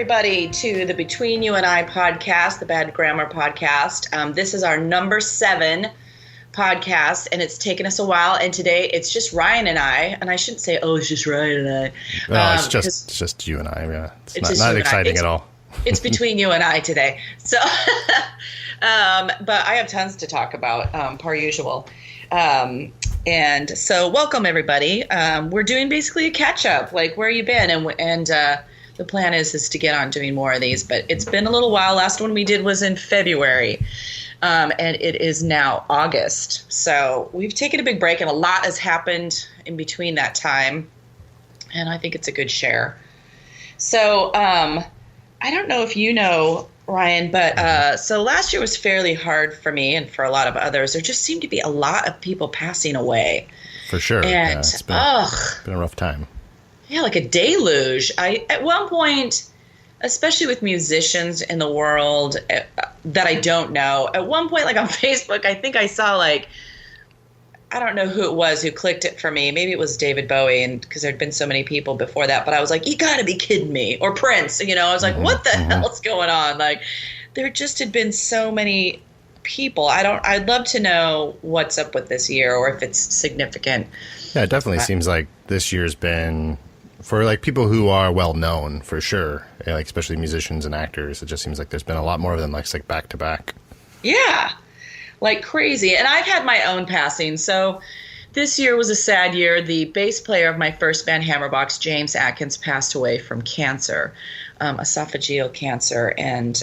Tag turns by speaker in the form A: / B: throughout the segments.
A: everybody to the Between You and I podcast, the Bad Grammar podcast. This is our number 7 podcast, and it's taken us a while. And today it's just Ryan and I. And I shouldn't say, "Oh, it's just Ryan and I."
B: No, it's just you and I. Yeah, it's not exciting at all.
A: It's between you and I today. So, but I have tons to talk about, per usual. And so, welcome everybody. We're doing basically a catch up. Like, where you been? And the plan is to get on doing more of these. But it's been a little while. Last one we did was in February. And it is now August. So we've taken a big break, and a lot has happened in between that time. And I think it's a good share. So I don't know if you know, Ryan, but so last year was fairly hard for me and for a lot of others. There just seemed to be a lot of people passing away.
B: For sure.
A: And
B: it's been a rough time. Yeah,
A: like a deluge. At one point, especially with musicians in the world that I don't know, at one point, like on Facebook, I think I saw I don't know who it was who clicked it for me. Maybe it was David Bowie, and because there'd been so many people before that. But I was like, you got to be kidding me. Or Prince, I was like, what the hell's going on? Like, there just had been so many people. I'd love to know what's up with this year, or if it's significant.
B: Yeah, it definitely seems like this year's been, for people who are well known, for sure, especially musicians and actors, it just seems like there's been a lot more of them, like back to back.
A: Yeah. Like crazy. And I've had my own passing. So this year was a sad year. The bass player of my first band, Hammerbox, James Atkins, passed away from cancer, esophageal cancer. And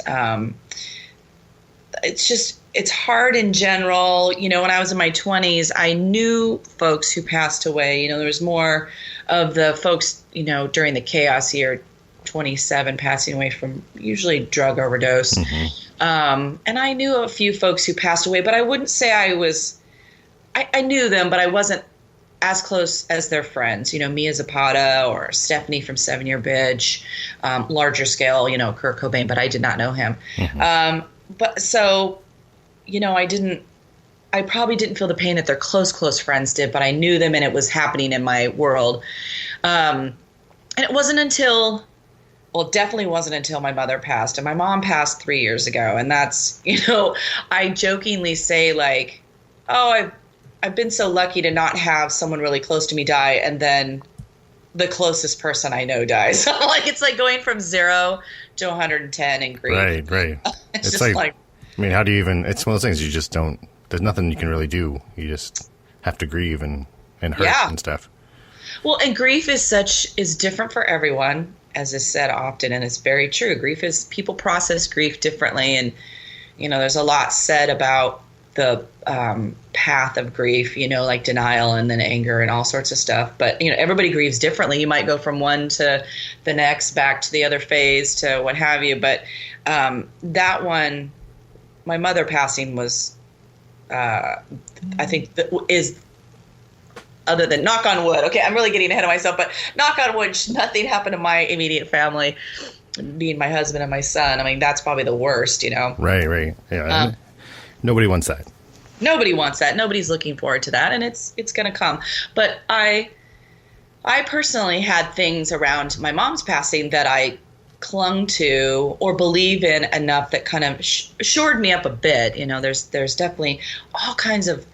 A: it's hard in general. When I was in my 20s, I knew folks who passed away. There was more of the folks, during the chaos year, 27 passing away from usually drug overdose. And I knew a few folks who passed away, but I wouldn't say I knew them, but I wasn't as close as their friends, Mia Zapata or Stephanie from 7 Year Bitch, larger scale, Kurt Cobain, but I did not know him. But so, I probably didn't feel the pain that their close friends did, but I knew them and it was happening in my world. And it wasn't until... Well, it definitely wasn't until my mother passed. And my mom passed 3 years ago. And that's, I jokingly say I've been so lucky to not have someone really close to me die. And then the closest person I know dies. It's like going from 0 to 110 in grief.
B: Right.
A: It's just
B: how do you even, it's one of those things you just don't, there's nothing you can really do. You just have to grieve and hurt and stuff.
A: Well, and grief is different for everyone. As is said often, and it's very true. People process grief differently, and there's a lot said about the path of grief. Like denial and then anger and all sorts of stuff. But everybody grieves differently. You might go from one to the next, back to the other phase, to what have you. But that one, my mother passing was, I think, is. Other than knock on wood. Okay, I'm really getting ahead of myself, but knock on wood, nothing happened to my immediate family, being my husband and my son. That's probably the worst,
B: Right. Yeah. Nobody wants that.
A: Nobody wants that. Nobody's looking forward to that, and it's going to come. But I personally had things around my mom's passing that I clung to or believe in enough that kind of shored me up a bit. There's definitely all kinds of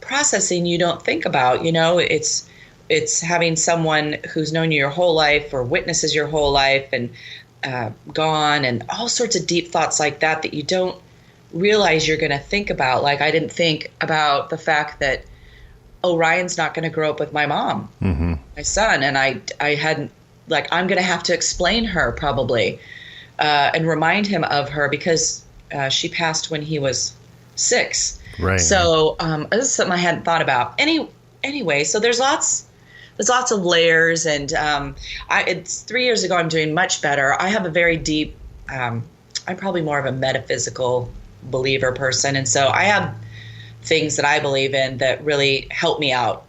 A: processing you don't think about. It's having someone who's known you your whole life or witnesses your whole life and gone, and all sorts of deep thoughts like that you don't realize you're going to think about. Like, I didn't think about the fact that Ryan's not going to grow up with my mom, my son, and I hadn't, I'm going to have to explain her probably and remind him of her because she passed when he was 6.
B: Right.
A: So this is something I hadn't thought about. Anyway, so there's lots of layers, and it's 3 years ago. I'm doing much better. I have a very deep. I'm probably more of a metaphysical believer person, and so I have things that I believe in that really help me out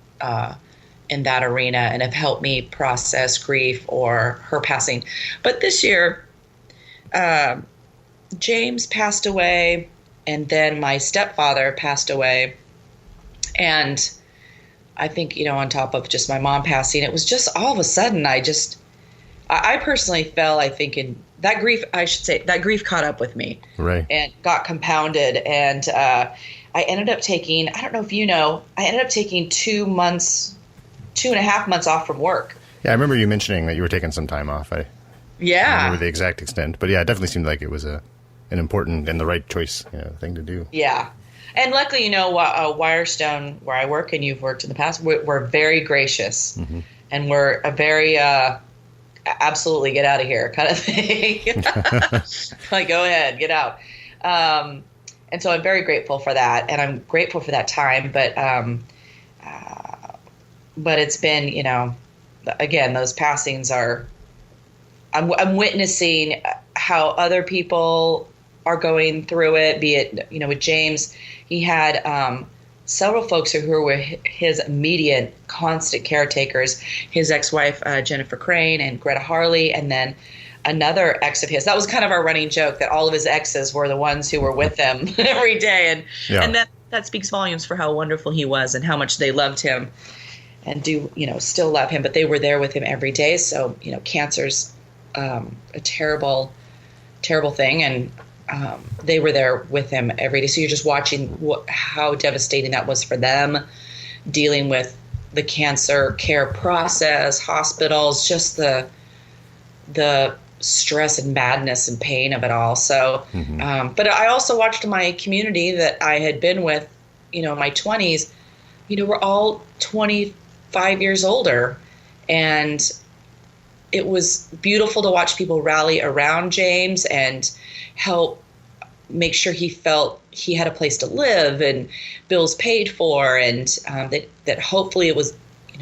A: in that arena, and have helped me process grief or her passing. But this year, James passed away. And then my stepfather passed away. And I think, on top of just my mom passing, it was just all of a sudden, I personally fell, I think, in that grief, I should say, that grief caught up with me.
B: Right.
A: And got compounded. And I ended up taking, I don't know if you know, I ended up taking 2.5 months off from work.
B: Yeah, I remember you mentioning that you were taking some time off. I don't remember the exact extent, but yeah, it definitely seemed like it was an important and the right choice, thing to do.
A: Yeah. And luckily, Wirestone, where I work and you've worked in the past, we're very gracious. Mm-hmm. And we're a very absolutely get out of here kind of thing. Like, go ahead, get out. And so I'm very grateful for that. And I'm grateful for that time. But it's been, again, those passings are, I'm witnessing how other people are going through it, be it, with James, he had several folks who were his immediate constant caretakers, his ex-wife, Jennifer Crane, and Greta Harley, and then another ex of his. That was kind of our running joke, that all of his exes were the ones who were with him every day. And that speaks volumes for how wonderful he was and how much they loved him and do, still love him. But they were there with him every day. So, cancer's a terrible, terrible thing. And they were there with him every day. So you're just watching how devastating that was for them, dealing with the cancer care process, hospitals, just the stress and madness and pain of it all. So, but I also watched my community that I had been with, my 20s, we're all 25 years older. And it was beautiful to watch people rally around James and help make sure he felt he had a place to live and bills paid for, and that hopefully it was,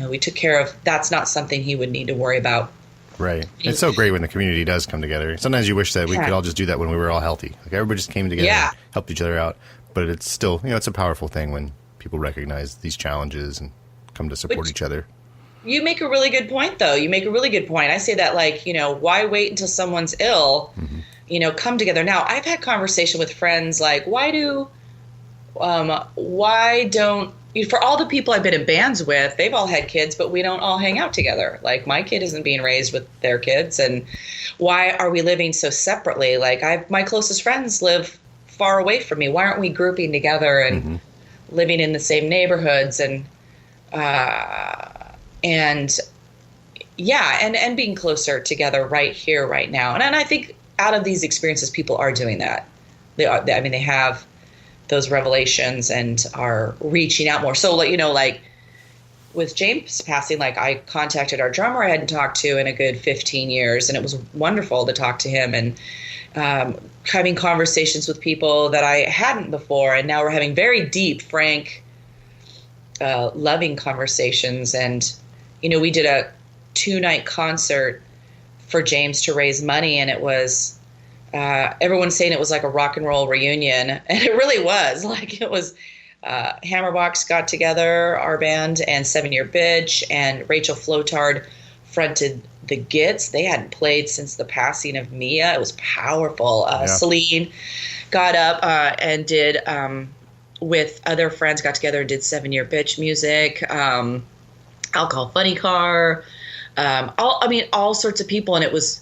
A: we took care of. That's not something he would need to worry about.
B: Right. It's so great when the community does come together. Sometimes you wish that we could all just do that when we were all healthy. Like, everybody just came together and helped each other out. But it's still, it's a powerful thing when people recognize these challenges and come to support each other.
A: You make a really good point, though. You make a really good point. I say that, like, why wait until someone's ill? Come together. Now, I've had conversation with friends like, why don't, for all the people I've been in bands with, they've all had kids, but we don't all hang out together. Like, my kid isn't being raised with their kids. And why are we living so separately? Like, my closest friends live far away from me. Why aren't we grouping together and living in the same neighborhoods and being closer together right here, right now? And I think out of these experiences, people are doing that. They have those revelations and are reaching out more. So, like with James passing, like, I contacted our drummer I hadn't talked to in a good 15 years, and it was wonderful to talk to him and having conversations with people that I hadn't before. And now we're having very deep, frank, loving conversations. And, we did a 2-night concert for James to raise money, and it was everyone's saying it was like a rock and roll reunion, and it really was. Like, it was Hammerbox got together, our band, and 7 Year Bitch, and Rachel Flotard fronted the Gits. They hadn't played since the passing of Mia. It was powerful. Celine got up and did with other friends, got together and did 7 Year Bitch music, Alcohol Funny Car, all sorts of people. And it was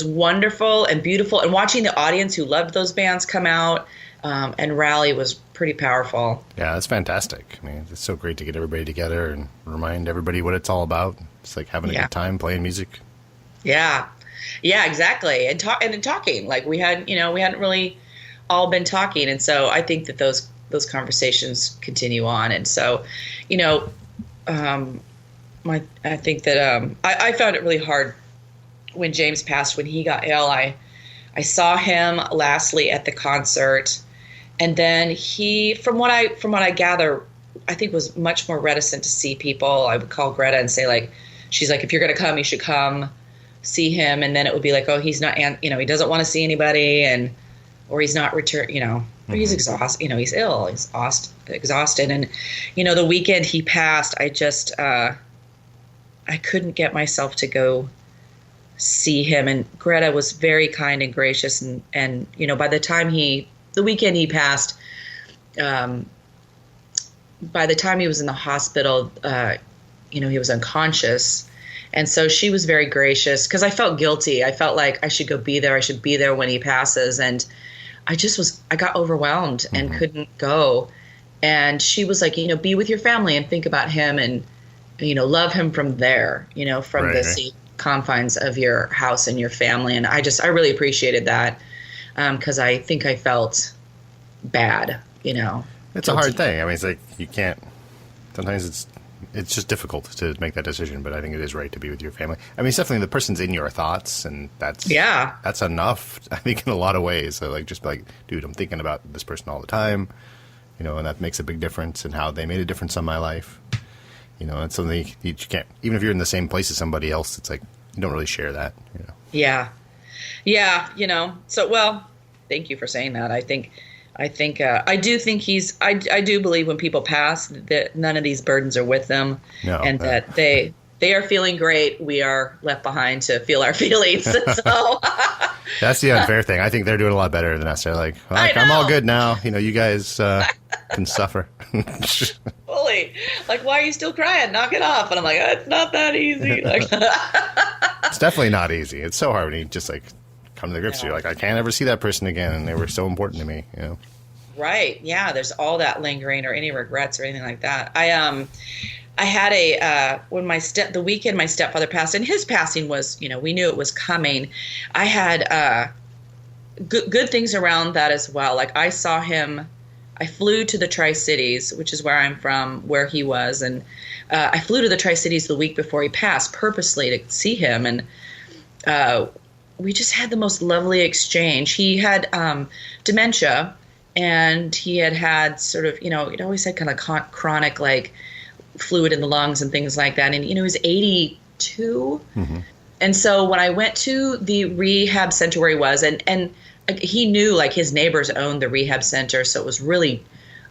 A: wonderful and beautiful. And watching the audience who loved those bands come out and rally was pretty powerful.
B: Yeah, that's fantastic. I mean, it's so great to get everybody together and remind everybody what it's all about. It's like having a good time playing music.
A: Yeah, exactly. And talking, like, we hadn't really all been talking. And so I think that those conversations continue on. And so, I think that I found it really hard when James passed, when he got ill. I saw him lastly at the concert, and then he, from what I gather, I think was much more reticent to see people. I would call Greta and say, like, she's like, if you're going to come, you should come see him. And then it would be like, oh, he's not, he doesn't want to see anybody, or he's not or he's exhausted, he's ill, he's exhausted. And, the weekend he passed, I just, I couldn't get myself to go see him. And Greta was very kind and gracious. And by the time the weekend he passed, by the time he was in the hospital, he was unconscious. And so she was very gracious because I felt guilty. I felt like I should go be there. I should be there when he passes. And I got overwhelmed and couldn't go. And she was like, be with your family and think about him and, love him from there, from the safe confines of your house and your family. And I really appreciated that because I think I felt bad, It's
B: guilty. A hard thing. I mean, it's like you can't, sometimes it's just difficult to make that decision, but I think it is right to be with your family. I mean, it's definitely the person's in your thoughts, and that's enough, I think, in a lot of ways. So, just be like, dude, I'm thinking about this person all the time, and that makes a big difference in how they made a difference in my life. It's something you can't, even if you're in the same place as somebody else, it's like you don't really share that,
A: Yeah. So, well, thank you for saying that. I do think I do believe when people pass that none of these burdens are with them, that they are feeling great. We are left behind to feel our feelings. So
B: that's the unfair thing. I think they're doing a lot better than us. They're like, I'm all good now. You guys can suffer.
A: Fully. Like, why are you still crying? Knock it off. And I'm like, it's not that easy.
B: It's definitely not easy. It's so hard when you just come to the grips. You're like, I can't ever see that person again, and they were so important to me.
A: Right. Yeah. There's all that lingering or any regrets or anything like that. I had when the weekend my stepfather passed, and his passing was, we knew it was coming. I had good things around that as well. Like I saw him. I flew to the Tri-Cities, which is where I'm from, where he was, and I flew to the Tri-Cities the week before he passed purposely to see him, and we just had the most lovely exchange. He had dementia, and he had sort of, he'd always had kind of chronic fluid in the lungs and things like that. And, he was 82. And so when I went to the rehab center where he was, and he knew his neighbors owned the rehab center. So it was really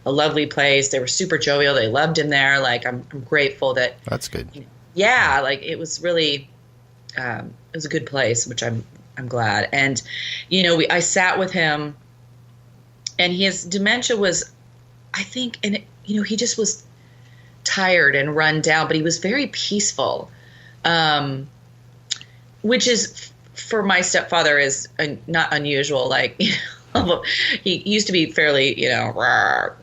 A: a lovely place. They were super jovial. They loved him there. I'm grateful that.
B: That's good.
A: It was really, it was a good place, which I'm glad. And, I sat with him, and his dementia was, I think, and he just was tired and run down, but he was very peaceful, which is for my stepfather is not unusual. He used to be fairly,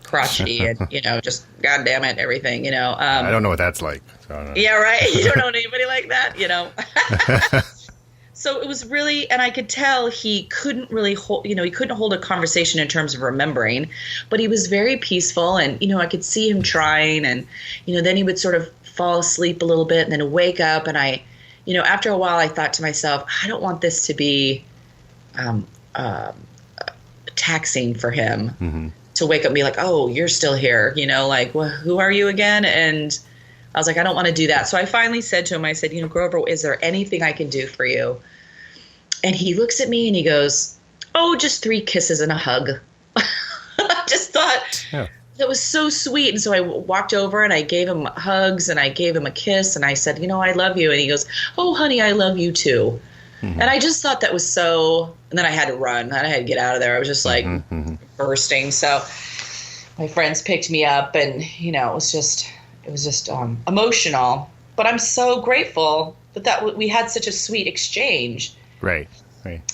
A: crotchety and, just God damn it, everything,
B: I don't know what that's like. So
A: yeah, right. You don't know anybody like that, So it was really, and I could tell he couldn't really hold, he couldn't hold a conversation in terms of remembering, but he was very peaceful, and, I could see him trying, and, then he would sort of fall asleep a little bit and then wake up. And after a while I thought to myself, I don't want this to be taxing for him to wake up and be like, oh, you're still here, well, who are you again? And I was like, I don't want to do that. So I finally said to him, I said, Grover, is there anything I can do for you? And he looks at me and he goes, oh, just 3 kisses and a hug. I just thought that was so sweet. And so I walked over and I gave him hugs and I gave him a kiss and I said, I love you. And he goes, oh, honey, I love you too. And I just thought that was so, and then I had to run. I had to get out of there. I was just bursting. So my friends picked me up, and, it was just emotional, but I'm so grateful that we had such a sweet exchange.
B: Right.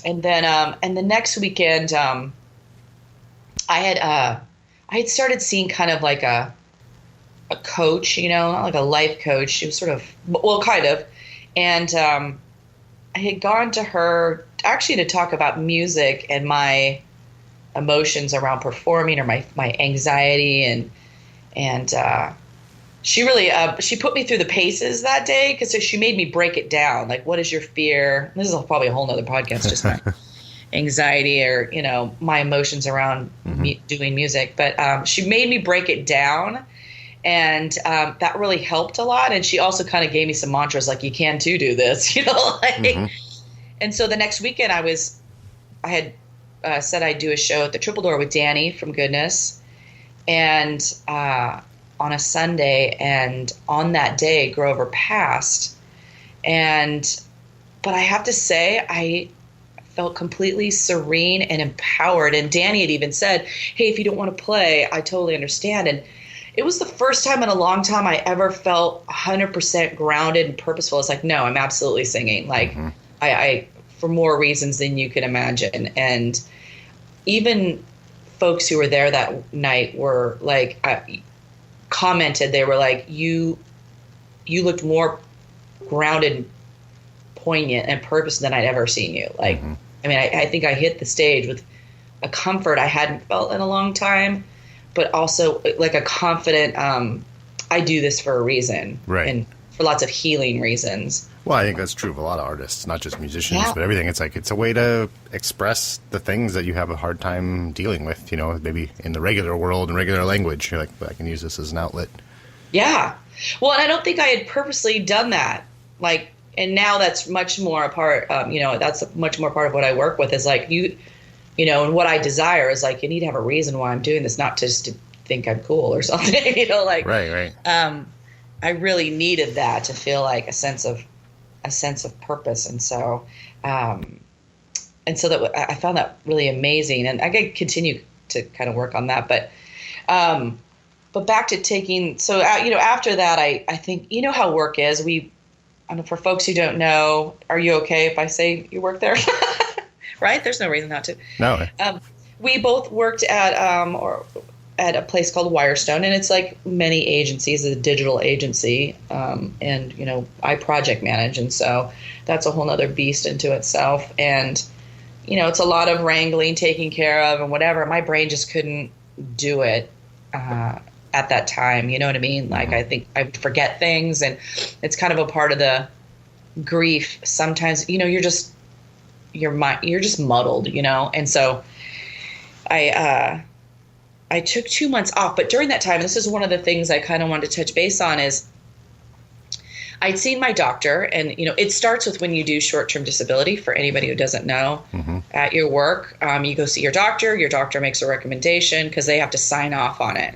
A: And then, and the next weekend, I had started seeing kind of like a coach, not like a life coach. She was sort of, kind of. And, I had gone to her actually to talk about music and my emotions around performing, or my anxiety, and she really, she put me through the paces that day, because she made me break it down. Like, what is your fear? This is probably a whole nother podcast, just my anxiety or, my emotions around doing music. But she made me break it down, and that really helped a lot. And she also kind of gave me some mantras, like, you can too do this, And so the next weekend I had said I'd do a show at the Triple Door with Danny from Goodness, and on a Sunday, and on that day Grover passed, but I have to say I felt completely serene and empowered. And Danny had even said, hey, if you don't want to play, I totally understand. it was the first time in a long time I ever felt 100% grounded and purposeful. It's like, no, I'm absolutely singing. Like I for more reasons than you can imagine. And even folks who were there that night were like, commented, they were like, you looked more grounded, poignant, and purpose than I'd ever seen you. Like, I mean, I think I hit the stage with a comfort I hadn't felt in a long time, but also like a confident, I do this for a reason.
B: Right.
A: And for lots of healing reasons.
B: Well, I think that's true of a lot of artists, not just musicians, but everything. It's like, it's a way to express the things that you have a hard time dealing with, you know, maybe in the regular world and regular language. You're like, I can use this as an outlet. Yeah.
A: Well, and I don't think I had purposely done that. Like, and now that's much more a part, you know, that's much more part of what I work with is like, you know, and what I desire is like, you need to have a reason why I'm doing this, not just to think I'm cool or something, you know, like,
B: right.
A: I really needed that to feel like a sense of purpose. And so that I found that really amazing, and I could continue to kind of work on that. But back to taking, so, you know, after that, I think, you know how work is. I don't know, for folks who don't know, are you okay if I say you work there? Right? There's no reason not to.
B: No.
A: We both worked at a place called Wirestone, and it's like many agencies, a digital agency, and, you know, I project manage, and so that's a whole nother beast into itself. And, you know, it's a lot of wrangling, taking care of, and whatever. My brain just couldn't do it at that time. You know what I mean? Like, I think I would forget things, and it's kind of a part of the grief. Sometimes, you know, you're just muddled, you know? And so I took 2 months off, but during that time, this is one of the things I kind of wanted to touch base on is I'd seen my doctor, and, you know, it starts with when you do short-term disability, for anybody who doesn't know, at your work, you go see your doctor makes a recommendation because they have to sign off on it.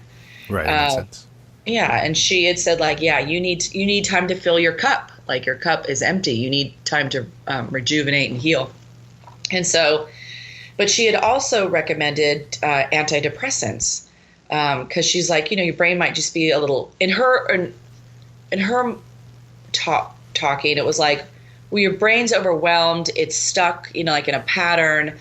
B: Right. That makes sense.
A: Yeah. And she had said, like, yeah, you need time to fill your cup. Like, your cup is empty. You need time to rejuvenate and heal. And so, but she had also recommended antidepressants because she's like, you know, your brain might just be a little, in her talking, it was like, well, your brain's overwhelmed. It's stuck, you know, like in a pattern.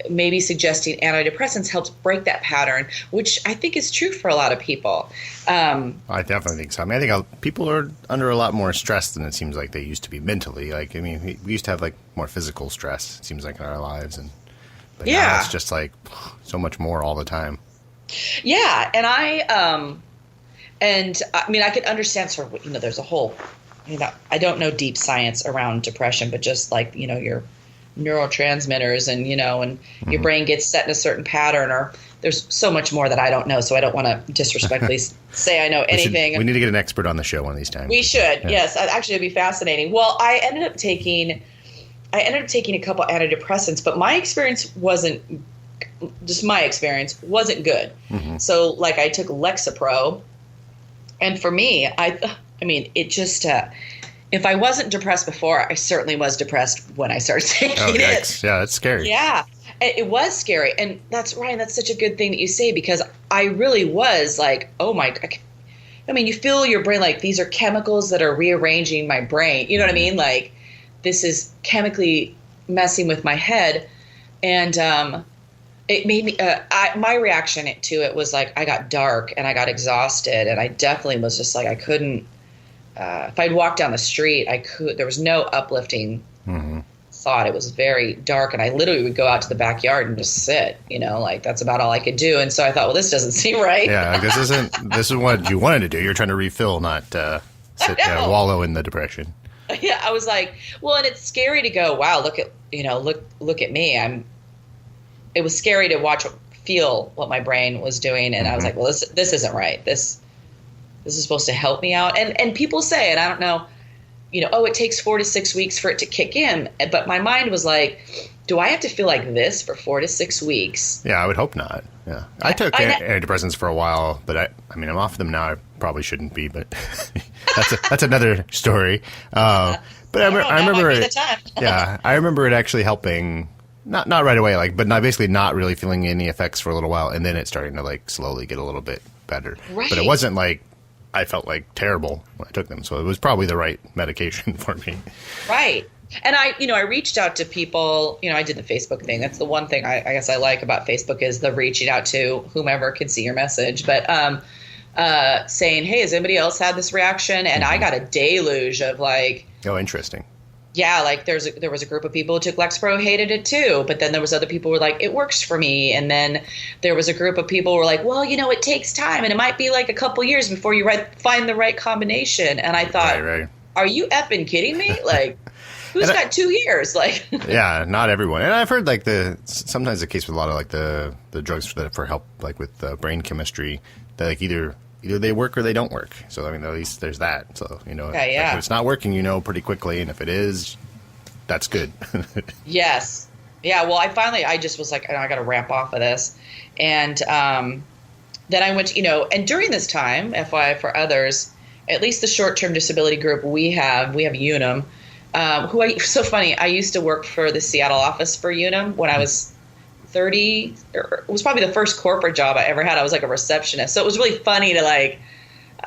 A: Maybe suggesting antidepressants helps break that pattern, which I think is true for a lot of people.
B: I definitely think so. I mean, I think people are under a lot more stress than it seems like they used to be mentally. Like, I mean, we used to have like more physical stress, it seems like, in our lives. But now it's just like so much more all the time. Yeah.
A: And I mean, I could understand sort of, you know, there's a whole, you know, I don't know deep science around depression, but just like, you know, your neurotransmitters and, you know, and your brain gets set in a certain pattern, or there's so much more that I don't know. So I don't want to disrespectfully say I know anything.
B: We need to get an expert on the show one of these times.
A: We should. Yeah. Yes. Actually, it'd be fascinating. Well, I ended up taking a couple antidepressants, but my experience wasn't good. So like I took Lexapro, and for me, I mean, it just, if I wasn't depressed before, I certainly was depressed when I started taking it.
B: Yeah, that's scary.
A: Yeah, it was scary. And that's, Ryan, that's such a good thing that you say, because I really was like, oh my, I mean, you feel your brain like these are chemicals that are rearranging my brain. You know what I mean? Like, this is chemically messing with my head. And it made me, my reaction to it was like, I got dark and I got exhausted. And I definitely was just like, I couldn't, if I'd walk down the street, there was no uplifting thought. It was very dark, and I literally would go out to the backyard and just sit, you know, like that's about all I could do. And so I thought, well, this doesn't seem right.
B: Yeah, like this is what you wanted to do. You're trying to refill, not wallow in the depression.
A: Yeah, I was like, well, and it's scary to go, wow, look at me. It was scary to feel what my brain was doing, and I was like, well, this isn't right. This is supposed to help me out. And people say, and I don't know, you know, oh, it takes 4 to 6 weeks for it to kick in. But my mind was like, do I have to feel like this for 4 to 6 weeks?
B: Yeah, I would hope not. Yeah. I took antidepressants for a while, but I mean, I'm off them now. I probably shouldn't be, but that's another story. But I remember it. Yeah, I remember it actually helping not right away, like, but not basically not really feeling any effects for a little while, and then it's starting to like slowly get a little bit better.
A: Right.
B: But it wasn't like I felt like terrible when I took them, so it was probably the right medication for me.
A: Right. And I reached out to people, I did the Facebook thing. That's the one thing I guess I like about Facebook is the reaching out to whomever can see your message. But saying, hey, has anybody else had this reaction? And I got a deluge of like,
B: oh, interesting.
A: Yeah, like there was a group of people who took Lexapro, hated it too. But then there was other people who were like, it works for me. And then there was a group of people who were like, well, it takes time. And it might be like a couple years before you find the right combination. And I thought, right. Are you effing kidding me? Like, who's got 2 years? Like,
B: yeah, not everyone. And I've heard like sometimes the case with a lot of like the drugs for help, like with brain chemistry, that like either they work or they don't work. So, I mean, at least there's that. So, like if it's not working, pretty quickly. And if it is, that's good.
A: Yes. Yeah. Well, I just was like, I got to ramp off of this. And then I went, and during this time, FYI for others, at least the short-term disability group we have Unum, so funny. I used to work for the Seattle office for Unum when I was 30. It was probably the first corporate job I ever had. I was like a receptionist. So it was really funny to like,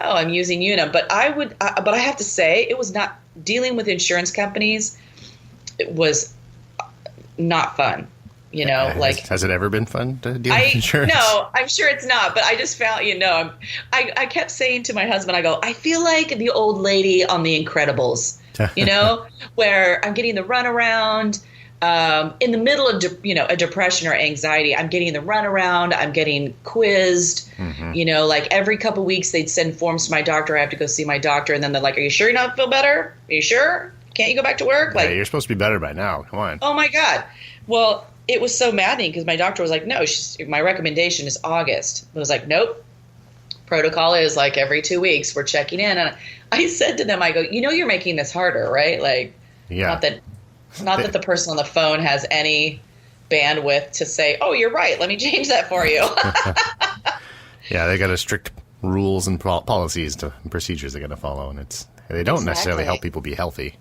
A: oh, I'm using Unum. But I have to say, it was not dealing with insurance companies. It was not fun.
B: Has it ever been fun to deal with insurance?
A: No, I'm sure it's not. But I just found, I kept saying to my husband, I go, I feel like the old lady on The Incredibles, where I'm getting the runaround. In the middle of, a depression or anxiety, I'm getting the runaround. I'm getting quizzed. Mm-hmm. Like every couple of weeks they'd send forms to my doctor. I have to go see my doctor. And then they're like, are you sure you don't feel better? Are you sure? Can't you go back to work? Like,
B: you're supposed to be better by now. Come on.
A: Oh, my God. Well, it was so maddening because my doctor was like, no, my recommendation is August. I was like, nope. Protocol is like every 2 weeks we're checking in. And I said to them, I go, you're making this harder, right? Like,
B: yeah.
A: Not that the person on the phone has any bandwidth to say, oh, you're right, let me change that for you.
B: Yeah, they got a strict rules and policies and procedures they got to follow, and they don't necessarily help people be healthy.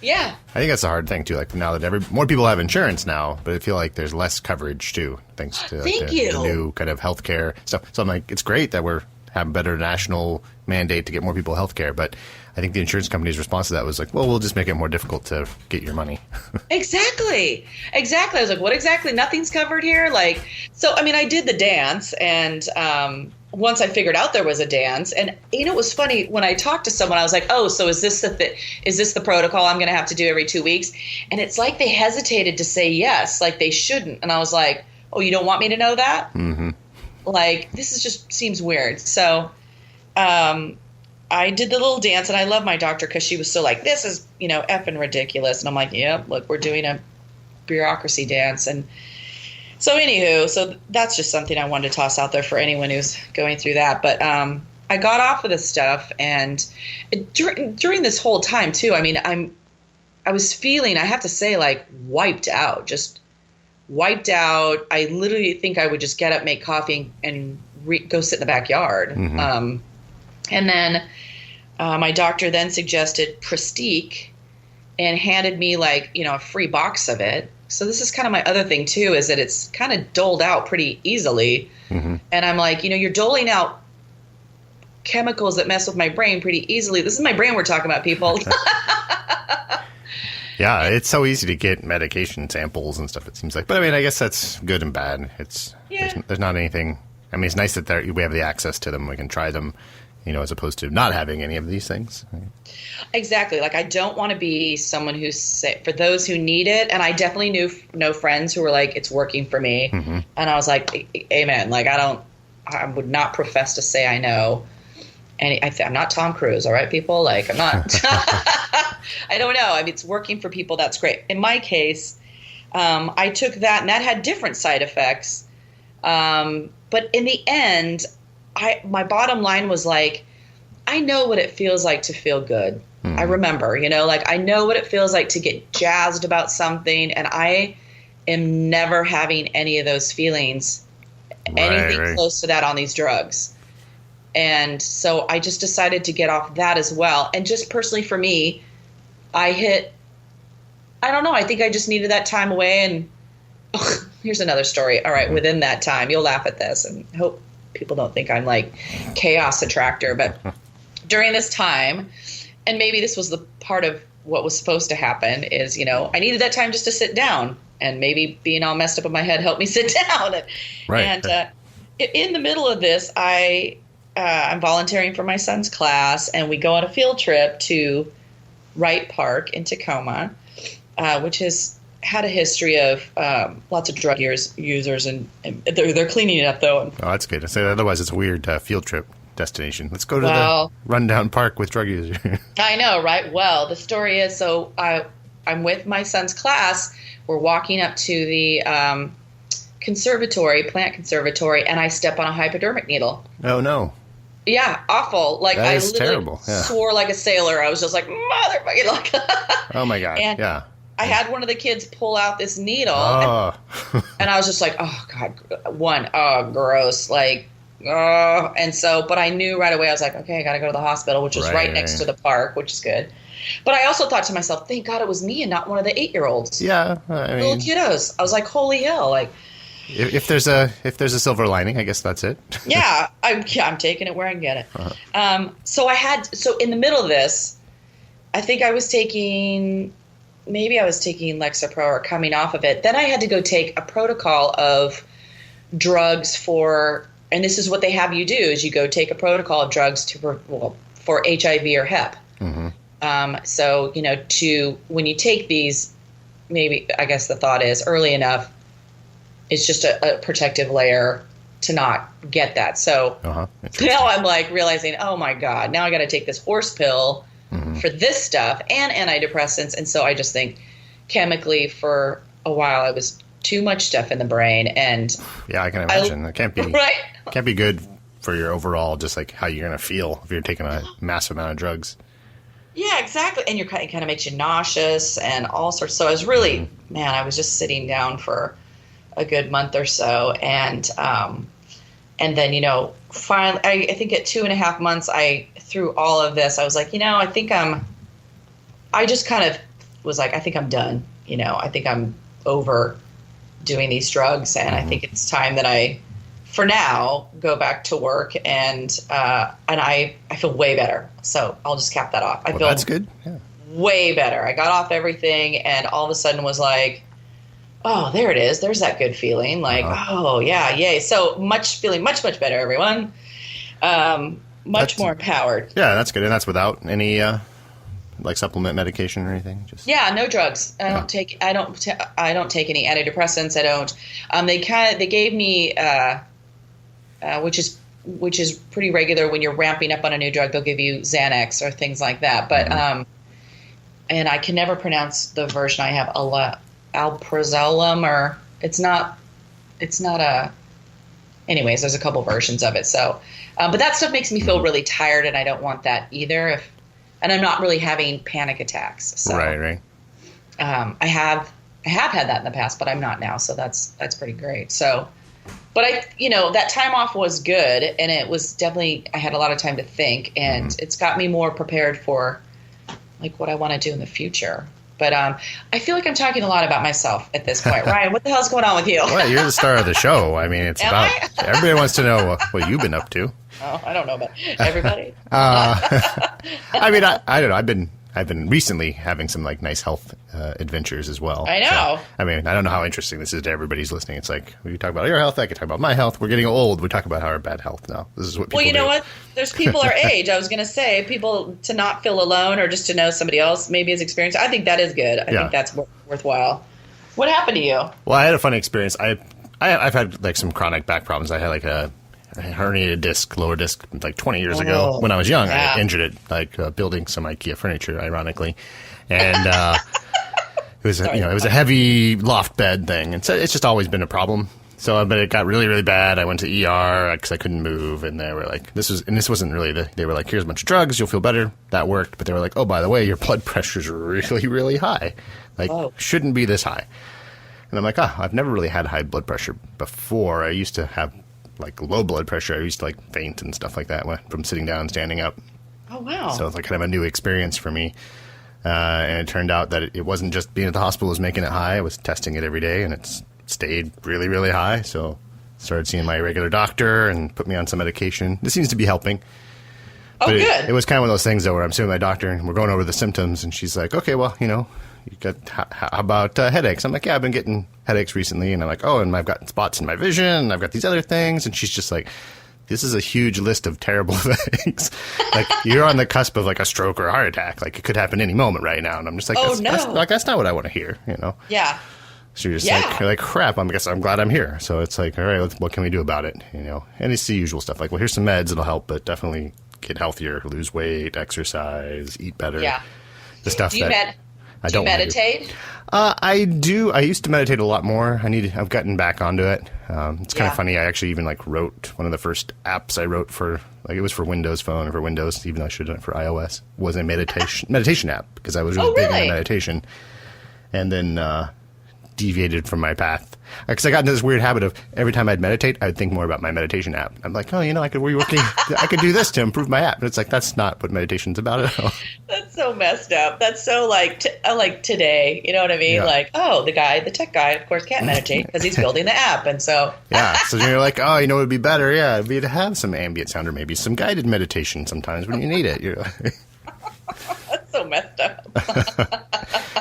A: Yeah.
B: I think that's the hard thing, too. Like, now that more people have insurance now, but I feel like there's less coverage, too, thanks to the new kind of healthcare stuff. So I'm like, it's great that we're having better national mandate to get more people healthcare, but I think the insurance company's response to that was like, well, we'll just make it more difficult to get your money. Exactly.
A: I was like, what exactly? Nothing's covered here? Like, so, I mean, I did the dance, and once I figured out there was a dance, and, it was funny, when I talked to someone, I was like, oh, so is this the protocol I'm going to have to do every 2 weeks? And it's like they hesitated to say yes, like they shouldn't. And I was like, oh, you don't want me to know that? Mm-hmm. Like, this just seems weird. So, I did the little dance, and I love my doctor because she was so like, this is, effing ridiculous. And I'm like, yep, look, we're doing a bureaucracy dance. And so anywho, that's just something I wanted to toss out there for anyone who's going through that. But I got off of this stuff, and during this whole time too, I mean, I was feeling, I have to say, like wiped out. I literally think I would just get up, make coffee, and go sit in the backyard. Mm-hmm. And then my doctor then suggested Prestique and handed me like, a free box of it. So this is kind of my other thing too, is that it's kind of doled out pretty easily. Mm-hmm. And I'm like, you're doling out chemicals that mess with my brain pretty easily. This is my brain we're talking about, people.
B: Yeah, it's so easy to get medication samples and stuff, it seems like. But I mean, I guess that's good and bad. There's not anything. I mean, it's nice that we have the access to them. We can try them, as opposed to not having any of these things.
A: Exactly. Like, I don't want to be someone for those who need it. And I definitely know friends who were like, it's working for me. Mm-hmm. And I was like, amen. Like, I would not profess to say I know. And I'm not Tom Cruise. All right, people? Like, I'm not. I don't know. I mean, it's working for people. That's great. In my case, I took that, and that had different side effects. But in the end, my bottom line was like, I know what it feels like to feel good. Mm-hmm. I remember, like I know what it feels like to get jazzed about something, and I am never having any of those feelings, anything close to that on these drugs. And so I just decided to get off that as well. And just personally for me, I don't know, I think I just needed that time away, and here's another story. All right, within that time, you'll laugh at this and hope people don't think I'm like chaos attractor, but during this time, and maybe this was the part of what was supposed to happen is, I needed that time just to sit down, and maybe being all messed up in my head helped me sit down.
B: Right.
A: And in the middle of this, I'm volunteering for my son's class, and we go on a field trip to Wright Park in Tacoma, which has had a history of lots of drug users, and they're cleaning it up, though.
B: Oh, that's good. Otherwise, it's a weird field trip destination. Let's go to the rundown park with drug users.
A: I know, right? Well, the story is, so I'm with my son's class. We're walking up to the plant conservatory, and I step on a hypodermic needle.
B: Oh, no.
A: Yeah, awful. Like,
B: that is
A: I literally
B: terrible. Yeah.
A: swore like a sailor. I was just like, motherfucking, like.
B: Oh, my God.
A: And
B: yeah.
A: I had one of the kids pull out this needle, and I was just like, oh, God, gross. Like, and so, but I knew right away, I was like, okay, I got to go to the hospital, which was right next to the park, which is good. But I also thought to myself, thank God it was me and not one of the 8-year-olds.
B: Yeah.
A: Little kiddos. I was like, holy hell. Like,
B: if there's a silver lining, I guess that's it.
A: yeah, I'm taking it where I can get it. Uh-huh. So in the middle of this, I think I was taking Lexapro or coming off of it. Then I had to go take a protocol of drugs and this is what they have you do, is you go take a protocol of drugs for HIV or HEP. Mm-hmm. So, when you take these, maybe, I guess the thought is early enough, it's just a protective layer to not get that. So now I'm like realizing, oh my God, now I got to take this horse pill for this stuff and antidepressants. And so I just think chemically for a while I was too much stuff in the brain. And
B: yeah, I can imagine. It can't be can't be good for your overall, just like how you're going to feel if you're taking a massive amount of drugs. Yeah,
A: exactly. And it kind of makes you nauseous and all sorts. So I was really, I was just sitting down for a good month or so. And then, finally, I think at 2.5 months, through all of this, I was like, I just kind of was like, I think I'm done. I think I'm over doing these drugs. And I think it's time that I, for now, go back to work. And I feel way better. So I'll just cap that off. I feel
B: that's good. Yeah.
A: Way better. I got off everything and all of a sudden was like, oh, there it is. There's that good feeling. Like, oh, yeah, yay. So feeling much, much better, everyone. Much more empowered.
B: Yeah, that's good. And that's without any supplement medication or anything?
A: Yeah, no drugs. I don't take any antidepressants. I don't. They gave me which is pretty regular when you're ramping up on a new drug. They'll give you Xanax or things like that. But and I can never pronounce the version I have. Alprazolam, or it's not a. Anyways, there's a couple versions of it. So, but that stuff makes me feel really tired, and I don't want that either. And I'm not really having panic attacks. So,
B: right.
A: I have had that in the past, but I'm not now. So that's pretty great. So, but that time off was good, and it was definitely, I had a lot of time to think, and it's got me more prepared for like what I want to do in the future. But I feel like I'm talking a lot about myself at this point. Ryan, what the hell's going on with you?
B: Well, you're the star of the show. I mean, everybody wants to know what you've been up to.
A: Oh, I don't know about everybody.
B: I mean, I don't know. I've been recently having some like nice health adventures as well.
A: I know.
B: So, I mean, I don't know how interesting this is to everybody's listening. It's like, we talk about your health, I can talk about my health. We're getting old. We talk about our bad health now. This is what people do.
A: Well, you know what? There's people our age. I was going to say, people to not feel alone or just to know somebody else maybe has experienced. I think that is good. I think that's worthwhile. What happened to you?
B: Well, I had a funny experience. I've had like some chronic back problems. I had like a herniated disc, lower disc, like 20 years ago when I was young. Yeah. I injured it like building some IKEA furniture, ironically, and it was a heavy loft bed thing, and so it's just always been a problem. So, but it got really, really bad. I went to ER because I couldn't move, and they were like, this wasn't really they were like, here's a bunch of drugs, you'll feel better. That worked, but they were like, oh, by the way, your blood pressure's really, really high. Like, shouldn't be this high. And I'm like, I've never really had high blood pressure before. I used to have like low blood pressure. I used to like faint and stuff like that from sitting down and standing up.
A: Oh, wow.
B: So it's like kind of a new experience for me. And it turned out that it wasn't just being at the hospital was making it high. I was testing it every day, and it's stayed really, really high. So started seeing my regular doctor and put me on some medication. This seems to be helping.
A: Oh,
B: but
A: good.
B: It was kind of one of those things, though, where I'm sitting with my doctor and we're going over the symptoms, and she's like, okay, well, you got, how about headaches? I'm like, yeah, I've been getting headaches recently. And I'm like, oh, and I've got spots in my vision, and I've got these other things. And she's just like, this is a huge list of terrible things. Like, you're on the cusp of like a stroke or a heart attack. Like, it could happen any moment right now. And I'm just like, that's not what I want to hear,
A: Yeah.
B: So you're just like, you're like, crap, I'm glad I'm here. So it's like, all right, what can we do about it? And it's the usual stuff. Like, well, here's some meds that'll help, but definitely get healthier, lose weight, exercise, eat better.
A: Yeah.
B: The stuff
A: do you meditate?
B: I do. I used to meditate a lot more. I've gotten back onto it. It's kind of funny. I actually even like wrote one of the first apps I wrote for, like, it was for Windows Phone or for Windows, even though I should have done it for iOS, was a meditation app, because I was really big into meditation. And then deviated from my path, because I got into this weird habit of every time I'd meditate, I'd think more about my meditation app. I'm like, oh, I could do this to improve my app. And it's like, that's not what meditation's about at all.
A: That's so messed up. That's so like today, you know what I mean?
B: Yeah.
A: Like, oh, the tech guy, of course, can't meditate because he's building the app. And so.
B: Yeah. So you're like, oh, it would be better. Yeah. It'd be to have some ambient sound or maybe some guided meditation sometimes when you need it. You're like,
A: that's so messed up.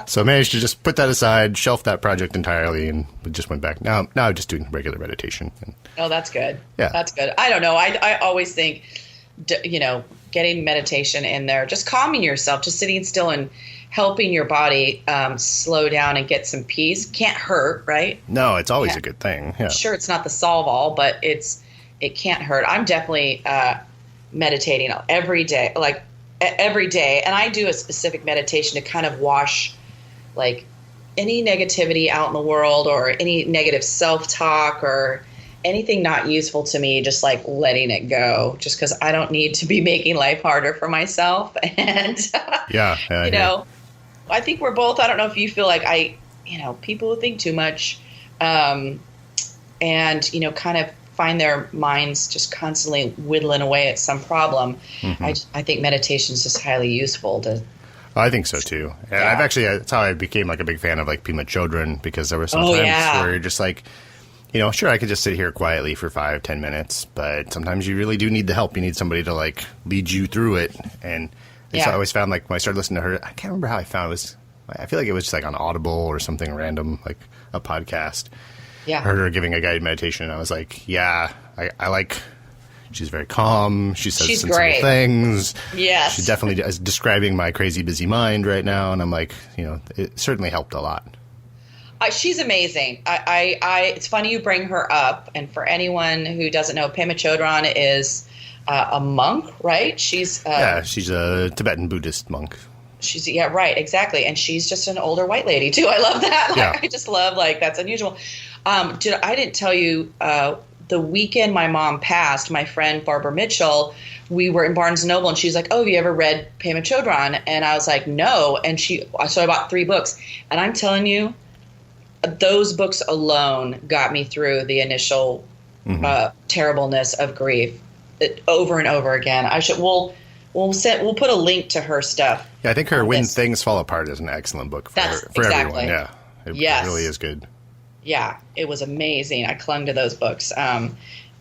B: So I managed to just put that aside, shelf that project entirely, and just went back. Now I'm just doing regular meditation.
A: Oh, that's good.
B: Yeah.
A: That's good. I don't know. I always think, getting meditation in there, just calming yourself, just sitting still and helping your body slow down and get some peace can't hurt, right?
B: No, it's always a good thing. Yeah.
A: Sure, it's not the solve all, but it can't hurt. I'm definitely meditating every day, and I do a specific meditation to kind of wash like any negativity out in the world or any negative self-talk or anything not useful to me, just like letting it go, just because I don't need to be making life harder for myself. And, I think we're both, I don't know if you feel like people who think too much and, kind of find their minds just constantly whittling away at some problem. Mm-hmm. I think meditation is just highly useful to.
B: I think so too. And I've actually, that's how I became like a big fan of like Pima Children, because there were some times where you're just like, sure, I could just sit here quietly for 5-10 minutes, but sometimes you really do need the help. You need somebody to like lead you through it. And I always found, like, when I started listening to her, I can't remember how I found it. I feel like it was just like on Audible or something random, like a podcast. Yeah. I heard her giving a guided meditation, and I was like, I like. She's very calm. She says sensible things.
A: Yes.
B: She definitely is describing my crazy busy mind right now. And I'm like, it certainly helped a lot.
A: She's amazing. It's funny you bring her up. And for anyone who doesn't know, Pema Chodron is a monk, right? She's
B: a Tibetan Buddhist monk.
A: Right, exactly. And she's just an older white lady too. I love that. I just love, that's unusual. I didn't tell you, the weekend my mom passed, my friend Barbara Mitchell, we were in Barnes & Noble, and she's like, oh, have you ever read Pema Chodron? And I was like, no. And so I bought 3 books. And I'm telling you, those books alone got me through the initial terribleness of grief over and over again. We'll put a link to her stuff.
B: Yeah, I think her When Things Fall Apart is an excellent book for everyone. Yeah, it really is good.
A: Yeah, it was amazing. I clung to those books. So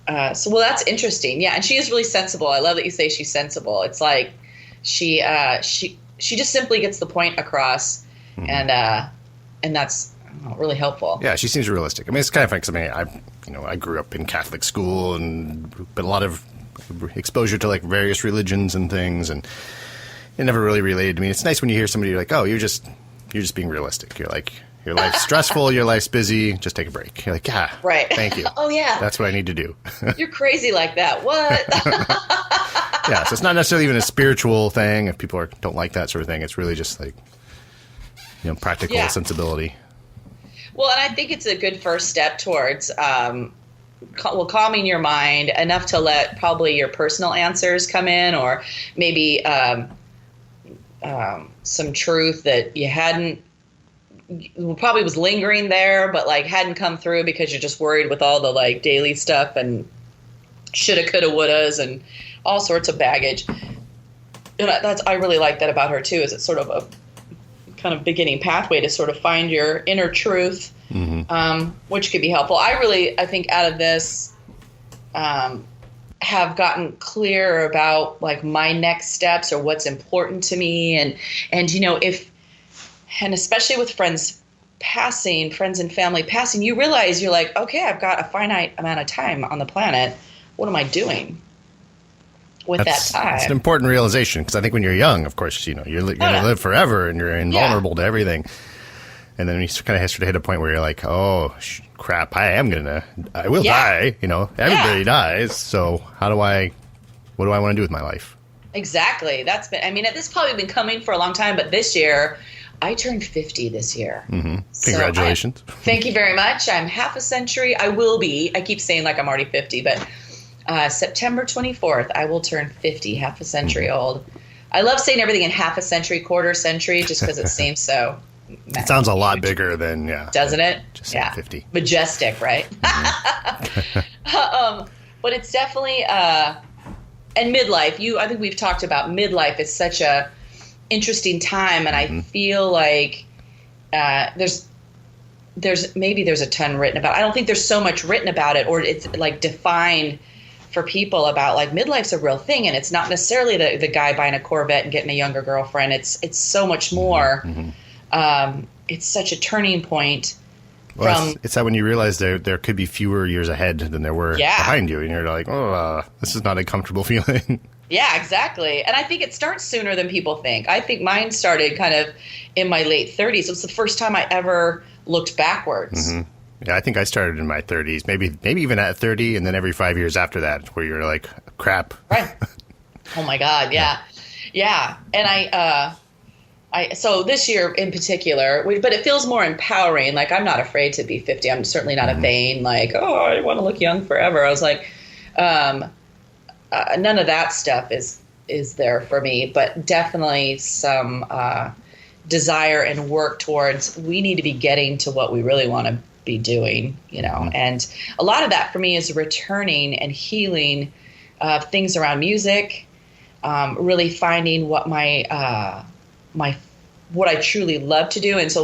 A: that's interesting. Yeah, and she is really sensible. I love that you say she's sensible. It's like she just simply gets the point across, and that's really helpful.
B: Yeah, she seems realistic. I mean, it's kind of funny because I grew up in Catholic school, but a lot of exposure to like various religions and things, and it never really related to me. It's nice when you hear somebody like, oh, you're just being realistic. You're like, your life's stressful, your life's busy, just take a break. You're like, yeah, right. Thank you.
A: Oh, yeah.
B: That's what I need to do.
A: You're crazy like that. What?
B: Yeah, so it's not necessarily even a spiritual thing. If people don't like that sort of thing, it's really just like, practical sensibility.
A: Well, and I think it's a good first step towards calming your mind enough to let probably your personal answers come in, or maybe some truth that you probably was lingering there, but like hadn't come through because you're just worried with all the like daily stuff and shoulda, coulda, wouldas and all sorts of baggage. And I really like that about her too, is it's sort of a kind of beginning pathway to sort of find your inner truth which could be helpful. I think out of this, have gotten clear about like my next steps or what's important to me. And especially with friends and family passing, you realize you're like, okay, I've got a finite amount of time on the planet. What am I doing with that time?
B: It's an important realization, because I think when you're young, of course, you're going to live forever and you're invulnerable to everything. And then you kind of hit a point where you're like, oh, crap, I will die. Everybody dies. So what do I want to do with my life?
A: Exactly. This has probably been coming for a long time, but this year, I turned 50 this year.
B: So congratulations.
A: Thank you very much. I'm half a century. I will be. I keep saying like I'm already 50, but September 24th, I will turn 50, half a century old. I love saying everything in half a century, quarter century, just because it seems so.
B: It sounds a lot bigger than,
A: doesn't it?
B: Just 50.
A: Majestic, right? But it's definitely, and midlife. I think we've talked about midlife is such a interesting time, and I feel like there's a ton written about it. I don't think there's so much written about it, or it's like defined for people about like midlife's a real thing, and it's not necessarily the guy buying a Corvette and getting a younger girlfriend. It's so much more. It's such a turning point.
B: Well, it's that when you realize there could be fewer years ahead than there were behind you, and you're like, oh, this is not a comfortable feeling.
A: Yeah, exactly. And I think it starts sooner than people think. I think mine started kind of in my late 30s. It was the first time I ever looked backwards.
B: Yeah, I think I started in my 30s, maybe even at 30, and then every 5 years after that, where you're like, crap.
A: Right. Oh my God. Yeah. And so this year in particular, but it feels more empowering. Like, I'm not afraid to be 50. I'm certainly not a vain, like, oh, I want to look young forever. I was like, none of that stuff is there for me, but definitely some desire and work towards, we need to be getting to what we really want to be doing, and a lot of that for me is returning and healing things around music, really finding what what I truly love to do. And so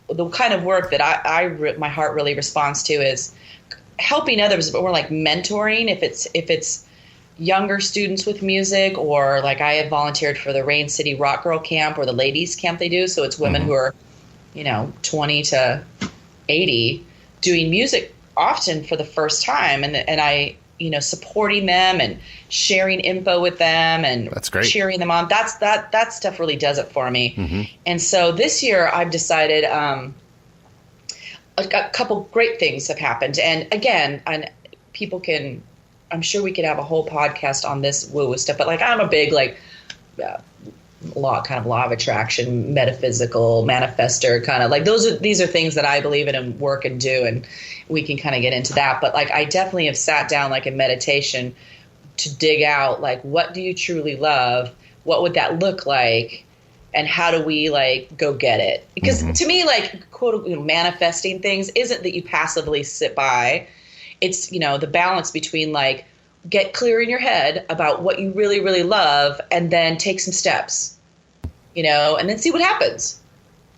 A: the kind of work that my heart really responds to is helping others, but we're like mentoring. If it's younger students with music, or like I have volunteered for the Rain City Rock Girl Camp or the ladies camp they do. So it's women who are, 20 to 80 doing music often for the first time. And I, supporting them and sharing info with them and
B: that's great.
A: Cheering them on. That stuff really does it for me. And so this year I've decided, a couple great things have happened. And again, I'm sure we could have a whole podcast on this woo-woo stuff, but like, I'm a big, like, law of attraction, metaphysical manifester, kind of like these are things that I believe in and work and do, and we can kind of get into that. But like, I definitely have sat down like in meditation to dig out, like, what do you truly love? What would that look like? And how do we like go get it? Because to me, like, quote, manifesting things isn't that you passively sit by. It's, the balance between like, get clear in your head about what you really, really love, and then take some steps, and then see what happens.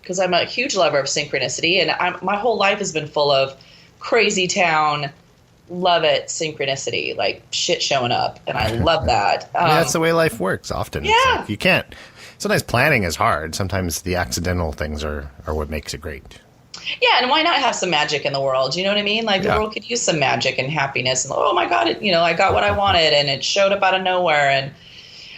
A: Because I'm a huge lover of synchronicity, and my whole life has been full of crazy town, love it, synchronicity, like shit showing up, and I love that.
B: That's the way life works often.
A: Yeah.
B: It's like you can't. Sometimes planning is hard. Sometimes the accidental things are what makes it great.
A: Yeah, and why not have some magic in the world? You know what I mean? Like, the world could use some magic and happiness. And, oh, my God, I got what I wanted, and it showed up out of nowhere.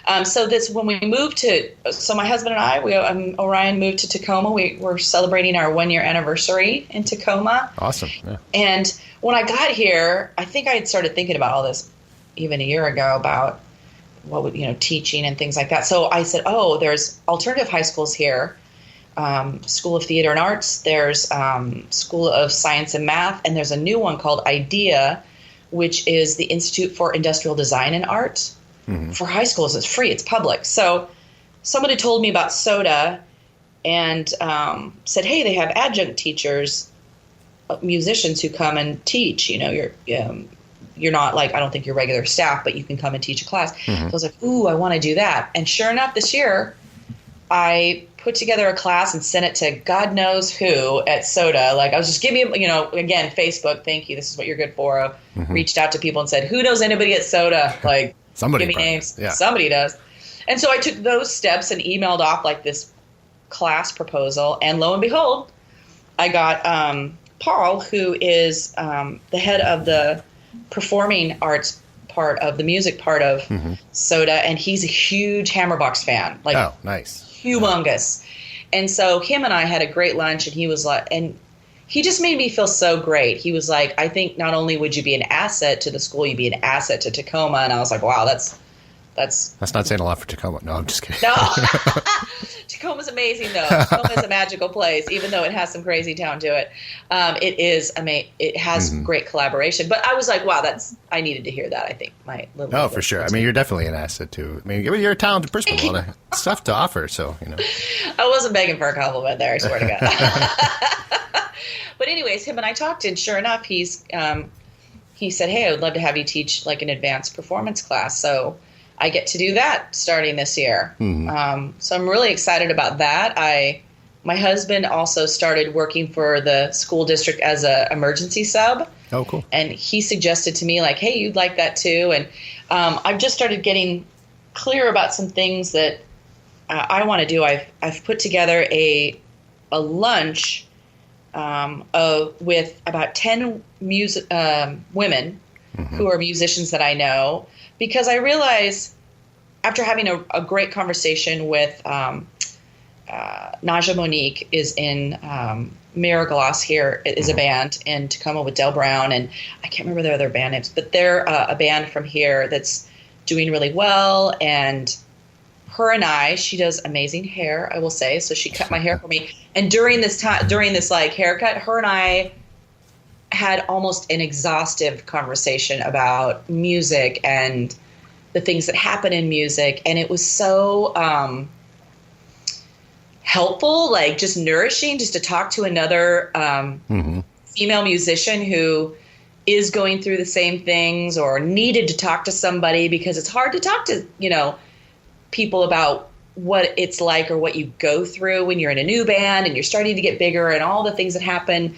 A: And so when we moved so my husband and I, Orion moved to Tacoma. We're celebrating our 1-year anniversary in Tacoma.
B: Awesome. Yeah.
A: And when I got here, I think I had started thinking about all this even a year ago about what would, teaching and things like that. So I said, oh, there's alternative high schools here. School of Theater and Arts, there's School of Science and Math, and there's a new one called IDEA, which is the Institute for Industrial Design and Art. For high schools. It's free, it's public. So somebody told me about SODA and said, hey, they have adjunct teachers, musicians who come and teach. You're not like, I don't think you're regular staff, but you can come and teach a class. So I was like, ooh, I want to do that. And sure enough, this year, I put together a class and sent it to God knows who at SOTA. Like I was just giving, again, Facebook, thank you. This is what you're good for. Reached out to people and said, who knows anybody at SOTA? Like,
B: somebody
A: give me names.
B: Yeah.
A: Somebody does. And so I took those steps and emailed off like this class proposal. And lo and behold, I got Paul, who is the head of the performing arts part of the music part of SOTA. And he's a huge Hammerbox fan. Like,
B: oh, nice.
A: Humongous. And so him and I had a great lunch, and he was like, and he just made me feel so great. He was like, I think not only would you be an asset to the school, you'd be an asset to Tacoma. And I was like, wow, that's
B: not saying a lot for Tacoma. No, I'm just kidding.
A: No. Tacoma's amazing, though. Tacoma is a magical place, even though it has some crazy town to it. It is amazing. It has great collaboration. But I was like, wow, I needed to hear that, I think.
B: For sure. I mean, you're definitely an asset, too. I mean, you're a talented person with a lot of stuff to offer, so,
A: I wasn't begging for a compliment there, I swear to God. But anyways, him and I talked, and sure enough, he said, hey, I would love to have you teach like an advanced performance class. So I get to do that starting this year. So I'm really excited about that. My husband also started working for the school district as a emergency sub.
B: Oh, cool.
A: And he suggested to me like, hey, you'd like that too. And I've just started getting clear about some things that I want to do. I've put together a lunch with about 10 women who are musicians that I know, because I realize after having a great conversation with Naja Monique is in Miragloss here is a band in Tacoma with Del Brown, and I can't remember their other band names, but they're a band from here that's doing really well. And her and she does amazing hair, I will say. So she cut my hair for me. And during this like haircut, her and I had almost an exhaustive conversation about music and the things that happen in music. And it was so helpful, like just nourishing, just to talk to another female musician who is going through the same things or needed to talk to somebody, because it's hard to talk to, people about what it's like or what you go through when you're in a new band and you're starting to get bigger and all the things that happen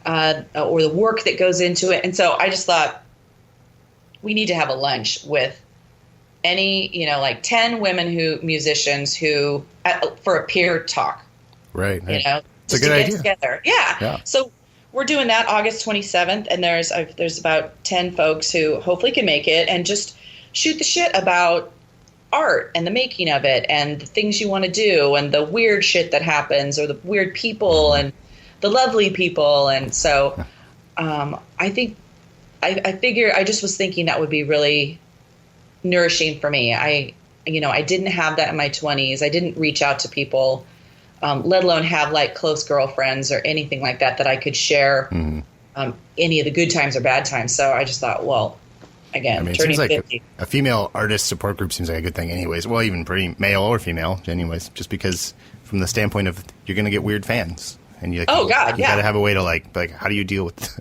A: or the work that goes into it. And so I just thought we need to have a lunch with any, like 10 musicians who for a peer talk.
B: Right.
A: It's a good idea. Together. Yeah. So we're doing that August 27th, and there's about 10 folks who hopefully can make it and just shoot the shit about art and the making of it and the things you want to do and the weird shit that happens or the weird people and the lovely people. And so I figure I just was thinking that would be really nourishing for me. I didn't have that in my 20s. I didn't reach out to people, let alone have like close girlfriends or anything like that I could share any of the good times or bad times. So I just thought, well, again,
B: it
A: turning
B: seems like
A: 50.
B: a female artist support group seems like a good thing anyways. Well, even pretty male or female anyways, just because from the standpoint of you're going to get weird fans. And you got to have a way to like, how do you deal with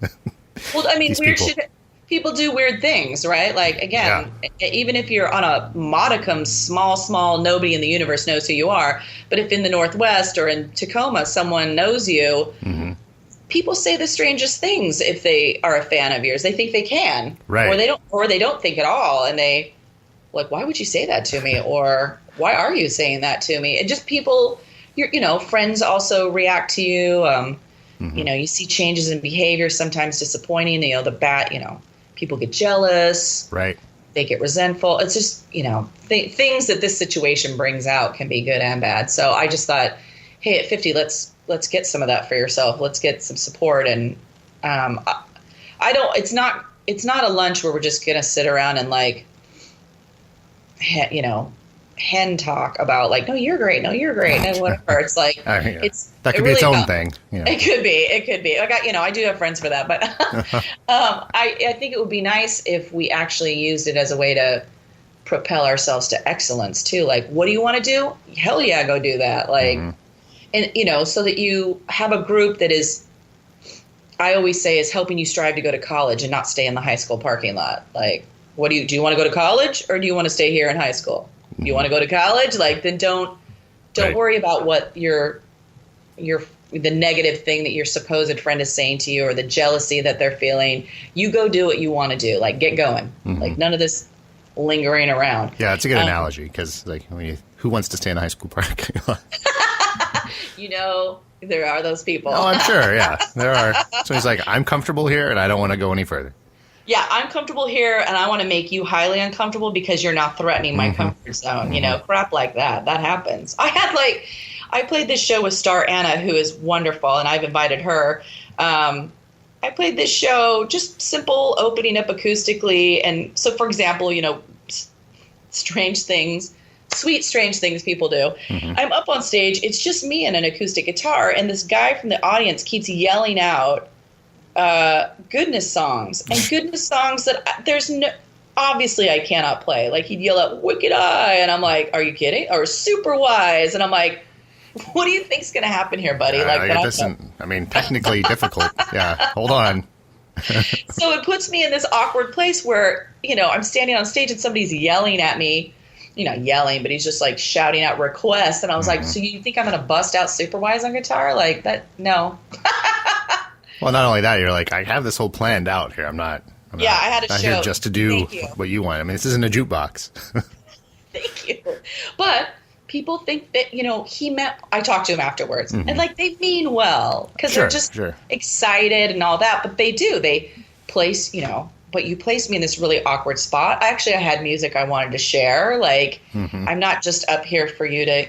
A: well, I mean, weird
B: people?
A: Shit. People do weird things, right? Like, again, even if you're on a modicum, small, nobody in the universe knows who you are. But if in the Northwest or in Tacoma, someone knows you, people say the strangest things if they are a fan of yours. They think they can,
B: right?
A: Or they don't think at all. And they like, why would you say that to me? Or why are you saying that to me? And just people, friends also react to you. You see changes in behavior, sometimes disappointing. People get jealous.
B: Right.
A: They get resentful. It's just, things that this situation brings out can be good and bad. So I just thought, hey, at 50, let's get some of that for yourself. Let's get some support. And it's not a lunch where we're just going to sit around and like, hen talk about like, no, you're great, and whatever. It's like
B: that could be its own thing.
A: It could be. I do have friends for that, but I think it would be nice if we actually used it as a way to propel ourselves to excellence too. Like, what do you want to do? Hell yeah, go do that. Like, and so that you have a group that is, I always say, is helping you strive to go to college and not stay in the high school parking lot. Like, do you want to go to college or do you want to stay here in high school? You want to go to college? Like, then don't Don't
B: Right.
A: worry about what the negative thing that your supposed friend is saying to you or the jealousy that they're feeling. You go do what you want to do. Like, get going. Like, none of this lingering around.
B: Yeah, it's a good analogy because, like, who wants to stay in a high school parking lot?
A: There are those people.
B: Oh, I'm sure. Yeah, there are. So he's like, I'm comfortable here and I don't want to go any further.
A: Yeah, I'm comfortable here, and I want to make you highly uncomfortable because you're not threatening my comfort zone. Crap like that. That happens. I played this show with Star Anna, who is wonderful, and I've invited her. I played this show, just simple, opening up acoustically. And so, for example, strange things, sweet, strange things people do. I'm up on stage. It's just me and an acoustic guitar, and this guy from the audience keeps yelling out goodness songs that obviously I cannot play. Like, he'd yell out Wicked Eye, and I'm like, are you kidding? Or Super Wise, and I'm like, what do you think's going to happen here, buddy?
B: Technically difficult. Yeah, hold on.
A: So it puts me in this awkward place where, I'm standing on stage and somebody's yelling at me. Not yelling, but he's just like shouting out requests. And I was like, so you think I'm going to bust out Super Wise on guitar? Like that? No.
B: Well, not only that, you're like, I have this whole planned out here. I had a show here just to do what you want. I mean, this isn't a jukebox.
A: Thank you. But people think that, I talked to him afterwards and like they mean well because they're just excited and all that. But they do. They place, but you placed me in this really awkward spot. I had music I wanted to share. Like, I'm not just up here for you to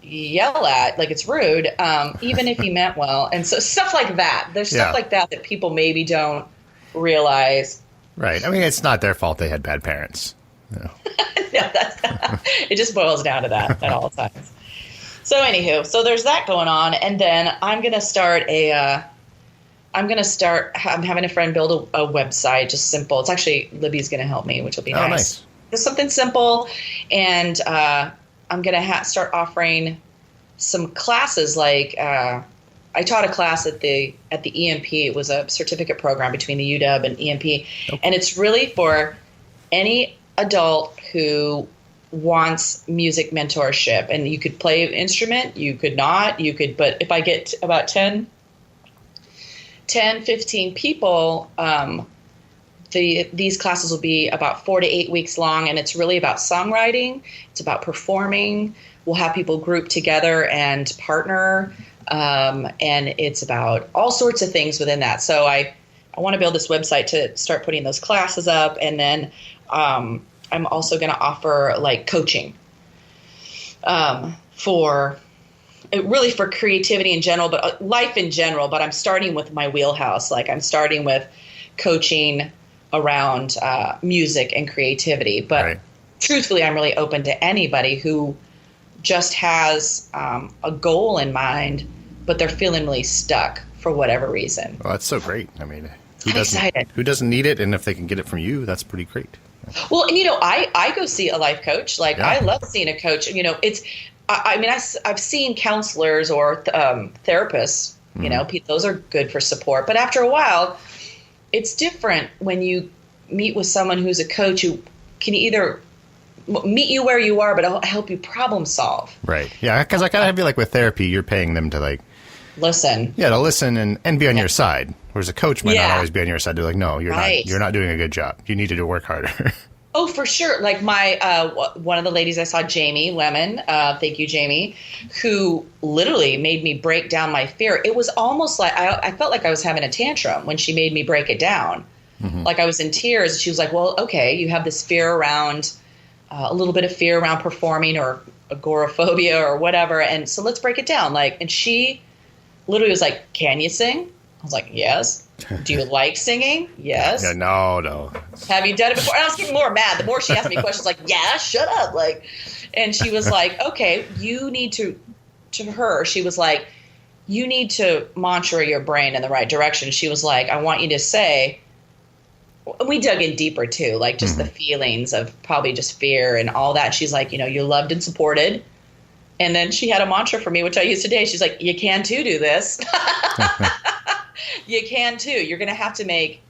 A: yell at, like it's rude, even if you meant well. And so stuff like that. There's stuff like that people maybe don't realize.
B: Right. I mean, it's not their fault they had bad parents.
A: No, it just boils down to that at all times. So anywho, there's that going on. And then I'm having a friend build a website, just simple. It's actually, Libby's going to help me, which will be nice. Just something simple. And I'm going to start offering some classes. Like I taught a class at the EMP. It was a certificate program between the UW and EMP. Okay. And it's really for any adult who wants music mentorship. And you could play an instrument, you could not, but if I get about 10, 15 people, these classes will be about 4 to 8 weeks long, and it's really about songwriting. It's about performing. We'll have people group together and partner, and it's about all sorts of things within that. So I want to build this website to start putting those classes up, and then I'm also going to offer like coaching for creativity in general, but life in general. But I'm starting with my wheelhouse. Like, I'm starting with coaching around music and creativity. But truthfully, I'm really open to anybody who just has a goal in mind, but they're feeling really stuck for whatever reason.
B: Well, that's so great. I mean, who doesn't need it? And if they can get it from you, that's pretty great.
A: Well, and I go see a life coach. Like, I love seeing a coach. I've seen counselors or therapists. Those are good for support. But after a while, it's different when you meet with someone who's a coach who can either meet you where you are, but help you problem solve.
B: Right. Yeah. Because I kind of feel like with therapy, you're paying them to like
A: listen.
B: Yeah, to listen and be on your side. Whereas a coach might not always be on your side. They're like, no, you're not doing a good job. You need to work harder.
A: Oh, for sure. Like my one of the ladies I saw, Jamie Lemon, thank you, Jamie, who literally made me break down my fear. It was almost like I felt like I was having a tantrum when she made me break it down. Like I was in tears. She was like, well, okay, you have this fear around a little bit of fear around performing or agoraphobia or whatever. And so let's break it down. Like, and she literally was like, can you sing? I was like, yes. Do you like singing? Yes.
B: Yeah, no.
A: Have you done it before? And I was getting more mad. The more she asked me questions, like, yeah, shut up. Like, and she was like, okay, you need to her, she was like, you need to mantra your brain in the right direction. She was like, I want you to say, we dug in deeper too, like just the feelings of probably just fear and all that. She's like, you're loved and supported. And then she had a mantra for me, which I use today. She's like, you can too do this. You can too. You're going to have to make,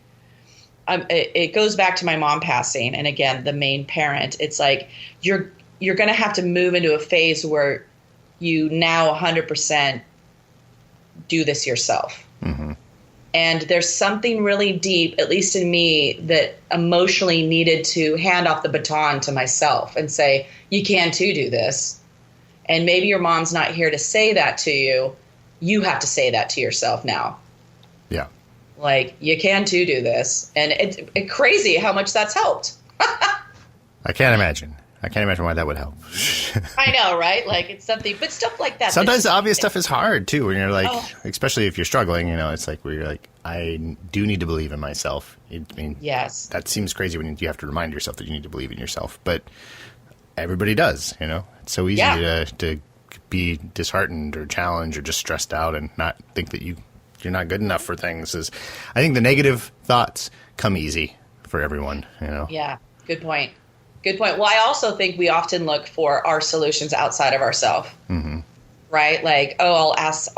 A: it goes back to my mom passing. And again, the main parent, it's like, you're going to have to move into a phase where you now 100% do this yourself. Mm-hmm. And there's something really deep, at least in me, that emotionally needed to hand off the baton to myself and say, you can too do this. And maybe your mom's not here to say that to you. You have to say that to yourself now.
B: Yeah.
A: Like, you can too do this. And it's crazy how much that's helped.
B: I can't imagine. I can't imagine why that would help.
A: I know, right? Like, it's something, but stuff like that.
B: Sometimes the obvious stuff is hard too, when you're like, especially if you're struggling, it's like where you're like, I do need to believe in myself. I mean,
A: yes,
B: that seems crazy when you have to remind yourself that you need to believe in yourself, but everybody does, It's so easy to be disheartened or challenged or just stressed out and not think that you're not good enough for things. I think the negative thoughts come easy for everyone,
A: Yeah, good point. Good point. Well, I also think we often look for our solutions outside of ourselves, mm-hmm. right? Like, I'll ask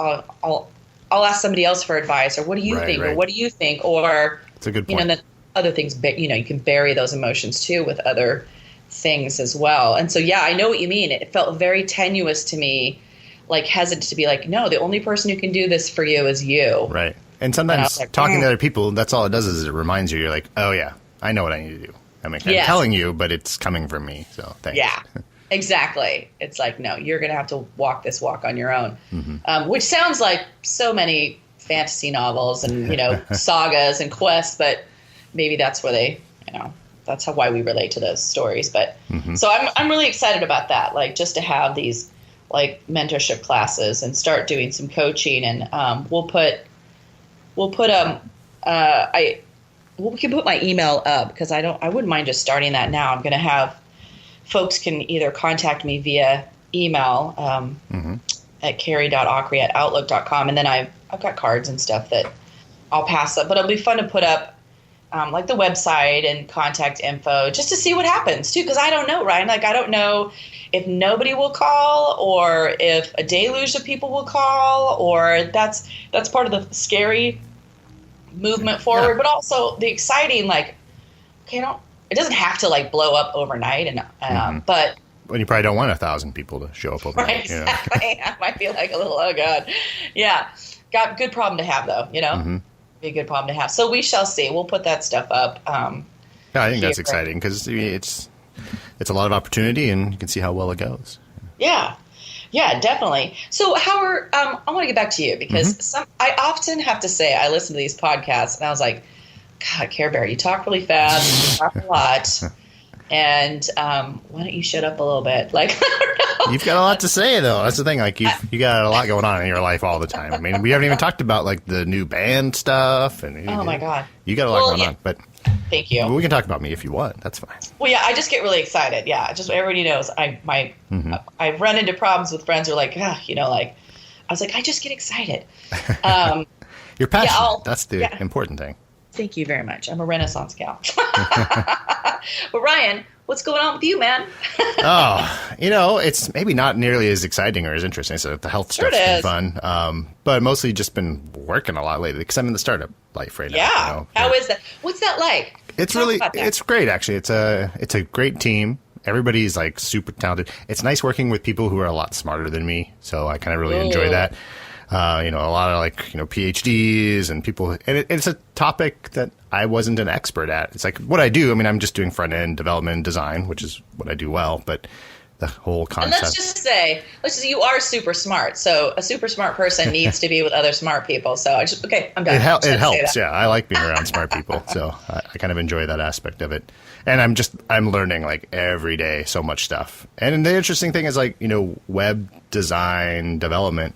A: somebody else for advice, or what do you think, or what do you think, or
B: it's a good point.
A: The other things, you can bury those emotions too with other things as well. And so, yeah, I know what you mean. It felt very tenuous to me, like hesitant to be like, no, the only person who can do this for you is you.
B: Right. And sometimes talking to other people, that's all it does is it reminds you. You're like, oh yeah, I know what I need to do. I'm telling you, but it's coming from me. So thanks. Yeah,
A: exactly. It's like, no, you're going to have to walk this walk on your own, mm-hmm. Which sounds like so many fantasy novels and, sagas and quests, but maybe that's where they, that's why we relate to those stories. But mm-hmm. So I'm really excited about that. Like, just to have these like mentorship classes and start doing some coaching, and we can put my email up, because I wouldn't mind just starting that now. I'm going to have folks can either contact me via email mm-hmm. at carrie.ockrey@outlook.com. And then I've got cards and stuff that I'll pass up, but it'll be fun to put up like the website and contact info just to see what happens too. Cause I don't know, Ryan, like, I don't know if nobody will call or if a deluge of people will call, or that's part of the scary movement forward, but also the exciting, like, okay, it doesn't have to like blow up overnight, and
B: mm-hmm.
A: but
B: you probably don't want 1,000 people to show up overnight.
A: Right, exactly. I might be like a little, oh god, yeah, got good problem to have though, mm-hmm. Be a good problem to have. So we shall see. We'll put that stuff up.
B: Yeah, I think that's exciting, because it's a lot of opportunity, and you can see how well it goes.
A: Yeah. Yeah, definitely. So Howard, I want to get back to you, because mm-hmm. I often have to say, I listen to these podcasts and I was like, God, Care Bear, you talk really fast, you talk a lot, and why don't you shut up a little bit? Like, I don't know.
B: You've got a lot to say, though. That's the thing. Like, you got a lot going on in your life all the time. I mean, we haven't even talked about like the new band stuff, and
A: oh my God,
B: you got a lot going on. But
A: thank you.
B: We can talk about me if you want. That's fine.
A: Well, yeah, I just get really excited. Yeah, just everybody knows mm-hmm. I've run into problems with friends who are like, like, I was like, I just get excited.
B: You're passionate. That's the important thing.
A: Thank you very much. I'm a Renaissance gal. But Ryan, what's going on with you, man?
B: It's maybe not nearly as exciting or as interesting. So the health stuff's been fun, but mostly just been working a lot lately, because I'm in the startup life right now.
A: Yeah. How is that? What's that like?
B: It's great, actually. It's a great team. Everybody's like super talented. It's nice working with people who are a lot smarter than me. So I kind of really enjoy that. A lot of PhDs and people, and it's a topic that I wasn't an expert at. It's like what I do. I mean, I'm just doing front end development design, which is what I do well, but the whole concept.
A: And let's just say you are super smart. So a super smart person needs to be with other smart people. So I'm done.
B: It helps. Yeah. I like being around smart people. So I kind of enjoy that aspect of it. And I'm learning like every day so much stuff. And the interesting thing is web design development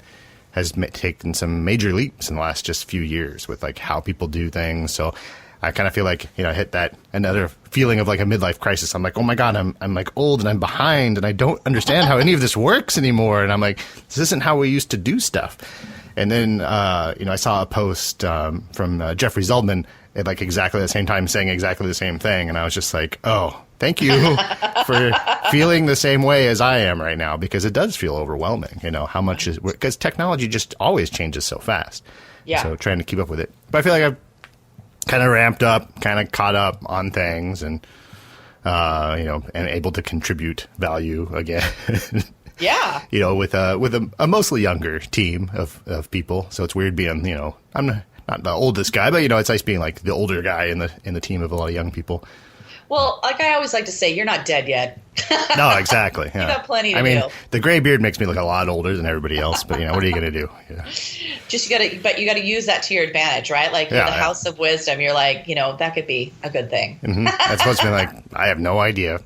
B: has taken some major leaps in the last just few years with like how people do things. So I kind of feel like, I hit that another feeling of like a midlife crisis. I'm like, oh my God, I'm like old and I'm behind and I don't understand how any of this works anymore. And I'm like, this isn't how we used to do stuff. And then, I saw a post from Jeffrey Zeldman at like exactly the same time saying exactly the same thing. And I was just like, oh, thank you for feeling the same way as I am right now, because it does feel overwhelming, how much is, because technology just always changes so fast. Yeah. So trying to keep up with it. But I feel like I've kind of ramped up, kind of caught up on things, and and able to contribute value again.
A: Yeah.
B: With a mostly younger team of people. So it's weird being, I'm not the oldest guy, but it's nice being like the older guy in the team of a lot of young people.
A: Well, like I always like to say, you're not dead yet.
B: No, exactly. Yeah.
A: You got plenty to do.
B: The gray beard makes me look a lot older than everybody else, but what are you going to do? Yeah.
A: You got to use that to your advantage, right? Like you're the house of wisdom. You're like, that could be a good thing.
B: Mm-hmm. That's supposed to be like, I have no idea.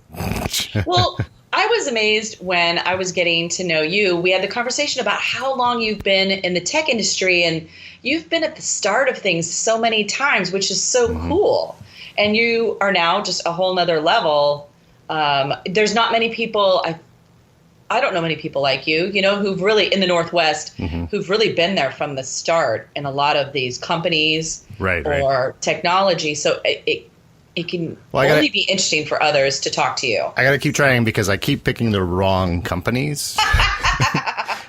A: Well, I was amazed when I was getting to know you. We had the conversation about how long you've been in the tech industry, and you've been at the start of things so many times, which is so cool. And you are now just a whole nother level. There's not many people, I don't know many people like you, who've really, in the Northwest, who've really been there from the start in a lot of these companies or technology. So it can only be interesting for others to talk to you.
B: I got to keep trying because I keep picking the wrong companies.